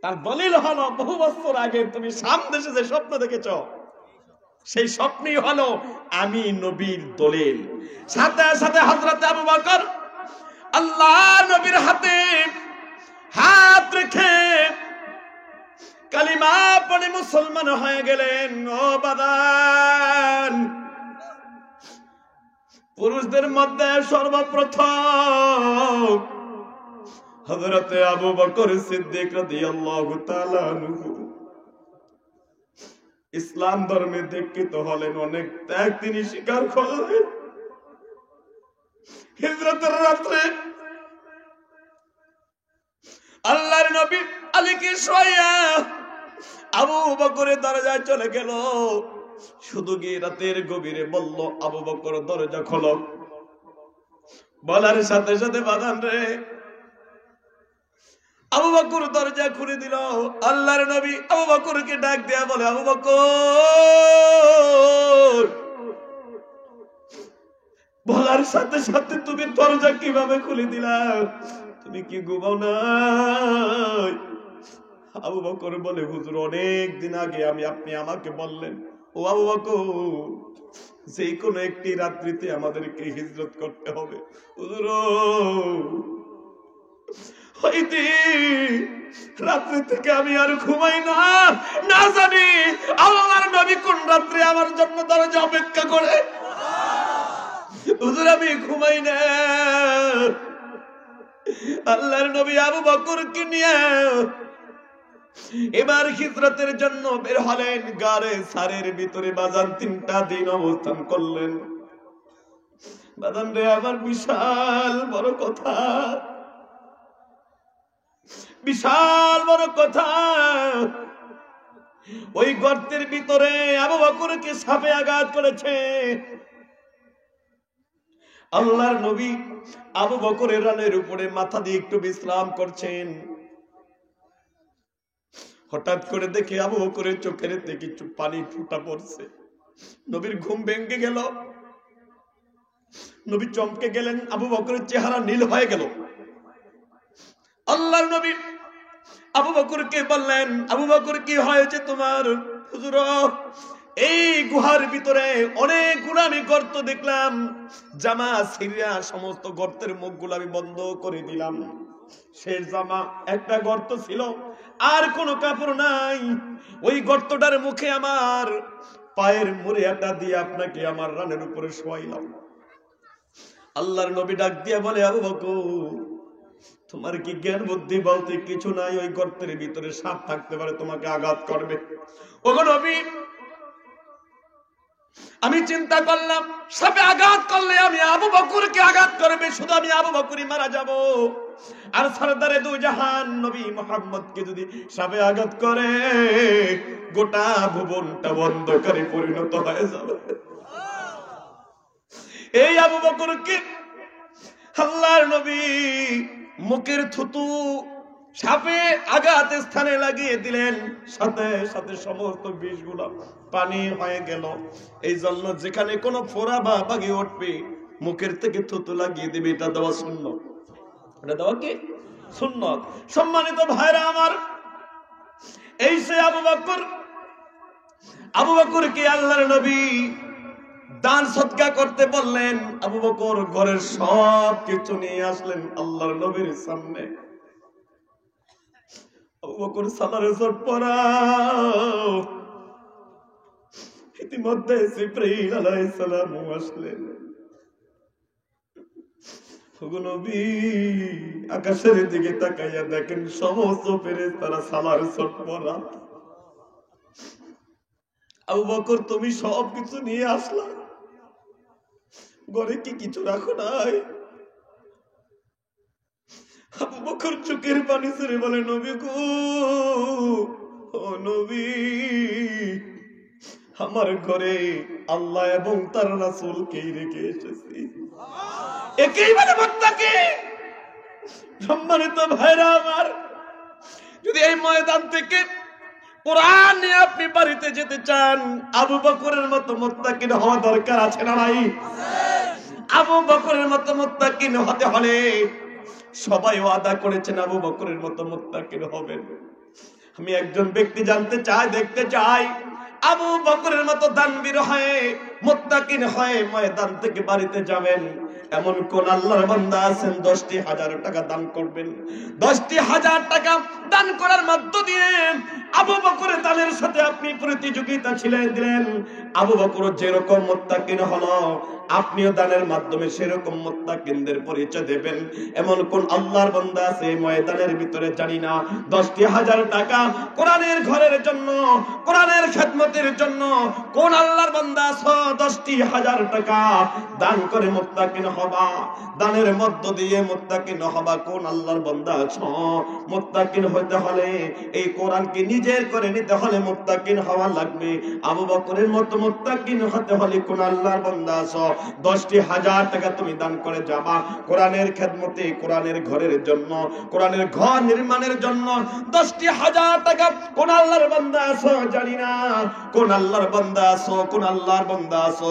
তার দলিল হলো বহু বছর আগে তুমি শাম দেশে যে স্বপ্ন দেখেছো, সেই স্বপ্নই হলো আমি নবীর দলিল। সাথে সাথে হযরত আবু বকর আল্লাহ নবীর হাতে হাত রেখে কালিমা পড়ে মুসলমান হয়ে গেলেন। ও বাদান, পুরুষদের মধ্যে সর্বপ্রথম হযরত আবু বকর সিদ্দিক রাদিয়াল্লাহু তাআলা আনহু ইসলাম ধর্মে দীক্ষিত হলেন। অনেক ত্যাগ তিনি স্বীকার করলেন। হিজরতের রাত্রে আল্লাহর নবী আলীকে শোয়া আবু বকরের দরজায় চলে গেল। শুধু গিয়ে রাতের গভীরে বলল, আবু বকর দরজা খোলো। বলার সাথে সাথে বাদান রে আবু বকর দরজা খুলে দিল। আল্লাহর নবী আবু বকরকে ডাক দেয়া বলে, আবু বকর। বলার সাথে সাথে তুমি দরজা কিভাবে খুলে দিলা? তুমি কি ঘুমাও নাই? আবু বকর বলে, হুজুর অনেক দিন আগে আপনি আমাকে বললেন, ও আবু বকর, যে কোনো একটি রাত্রিতে আমাদেরকে হিজরত করতে হবে। হুজুর হইতে রাত্রি থেকে আমি আর ঘুমাই না, না জানি আল্লাহর নবী কোন রাত্রে আমার জন্য দরজা অপেক্ষা করে। হুজুর আমি ঘুমাই না। আল্লাহর নবী আবু বকরকে নিয়ে এবার হিজরতের জন্য বের হলেন। গারে সারের ভিতরে বাজান 3টা দিন অবস্থান করলেন। বাজান রে আমার বিশাল বড় কথা, বিশাল বড় কথা। ওই গর্তের ভিতরে আবু বকরকে সাপে আঘাত করেছে। আল্লাহর নবী আবু বকরের রানের উপরে মাথা দিয়ে একটু বিশ্রাম করছেন। হঠাৎ করে দেখে আবু বকরের চোখের থেকে কিছু পানি ফুটা পড়ছে। নবীর ঘুম ভেঙে গেল। নবী চমকে গেলেন। আবু বকরের চেহারা নীল হয়ে গেল। আল্লাহর নবী আবু বকরকে বললেন, আবু বকর কি হয়েছে তোমার? হুজুর এই গুহার ভিতরে অনেকগুলো আমি গর্ত দেখলাম, জামা সিরিয়া সমস্ত গর্তের মুখগুলো আমি বন্ধ করে দিলাম। শেষ জামা একটা গর্ত ছিল, আর কোনো কাপড় নাই। ওই গর্তটার মুখে আমার পায়ের মুড়িয়াটা দিয়ে আপনাকে আমার রানের উপরে শোয়াইলাম। আল্লাহর নবী ডাক দিয়া বলে, আবু বকর তোমার কি জ্ঞান বুদ্ধি বলতে কিছু নাই? ওই গর্তের ভিতরে সাপ থাকতে পারে, তোমাকে আঘাত করবে। ওগো নবী, আমি চিন্তা করলাম সাপে আঘাত করলে আমি আবু বকরকে আঘাত করবে, শুধু আমি আবু বকরই মারা যাব। আর সরদারে দু জাহান নবী মুহাম্মদকে যদি সাপে আঘাত করে গোটা ভুবনটা অন্ধকারে পরিণত হয়ে যাবে। এই আবু বকরকে আল্লাহর নবী মুখের থুতু সাপে আঘাত স্থানে লাগিয়ে দিলেন। সাথে সাথে সমস্ত বিষগুলো পানি হয়ে গেল। এই জন্য যেখানে কোনো ফোড়া বা বাগি উঠবে মুখের থেকে থুতু লাগিয়ে দিবে। এটা দেওয়া সুন্নত। এটা দেওয়া কি সুন্নত। সম্মানিত ভাইরা আমার, এই সে আবু বকর। আবু বকরকে আল্লাহর নবী দান সদকা করতে বললেন। আবু বকর ঘরের সব কিছু নিয়ে আসলেন আল্লাহর নবীর সামনে। আবু বকর সালারে সট পড়াও। ইতিমধ্যে জিবরাইল আলাইহিস সালাম আসলেন। ওগো নবী, আকাশের দিকে তাকাইয়া দেখেন সমস্ত ফেরেশতারা সালারে সট পড়া। আবু বকর তুমি সব কিছু নিয়ে আসলা, ঘরে কি কিছু রাখো নাই? আবু বকর চোখের পানি ছেড়ে বলে, নবী গো, ও নবী, আমার ঘরে আল্লাহ এবং তার রাসূলকেই রেখে এসেছি। একেই বলে মুত্তাকি। সম্মানিত ভাইরা আমার, যদি এই ময়দান থেকে কোরআন নিয়ে আপনি বাড়িতে যেতে চান, আবু বকরের মতো মুত্তাকিন হওয়া দরকার আছে না নাই? আবু বকরের মতো মুত্তাকিন হতে হলে সবাই ওয়াদা করেছেন আবু বকরের মতো মুত্তাকিন হবেন। আমি একজন ব্যক্তি জানতে চাই, দেখতে চাই, আবু বকরের মতো দানবীর হয়ে মুত্তাকিন হয়ে ময়দান থেকে বাড়িতে যাবেন এমন কোন আল্লাহর বান্দা আছেন 10,000 টাকা দান করবেন? 10,000 টাকা দান করার মধ্য দিয়ে আবু বকরের দানের সাথে আপনি প্রতিযোগিতা দিলেন। আবু বকর যেরকম মুত্তাকিন হলো, আপনিও দানের মাধ্যমে সেরকম মুত্তাকিনদের পরিচয় দেবেন। এমন কোন আল্লাহর বান্দা আছে ময়দানের ভিতরে? জানি না। 10,000 টাকা কোরআনের ঘরের জন্য, কোরআনের খেদমতের জন্য কোন আল্লাহর বান্দা আছে 10,000 টাকা দান করে মুত্তাকিন হবা? দানের মধ্য দিয়ে মুত্তাকিন হবা কোন আল্লাহর বান্দা আছে? মুত্তাকিন হতে হলে এই কোরআনকে নিজের করে নিতে হলে মুত্তাকিন হওয়া লাগবে। আবু বকরের মতো মুত্তাকিন হতে হলে কোন আল্লাহর বান্দা আছে 10,000 টাকা তুমি দান করে যাবা কোরআনের খেদমতে, কোরআনের ঘরের জন্য, কোরআনের ঘর নির্মাণের জন্য। 10,000 টাকা কোন আল্লাহর বান্দা আছে? জানি না। কোন আল্লাহর বান্দা আছে, কোন আল্লাহর বান্দা আছে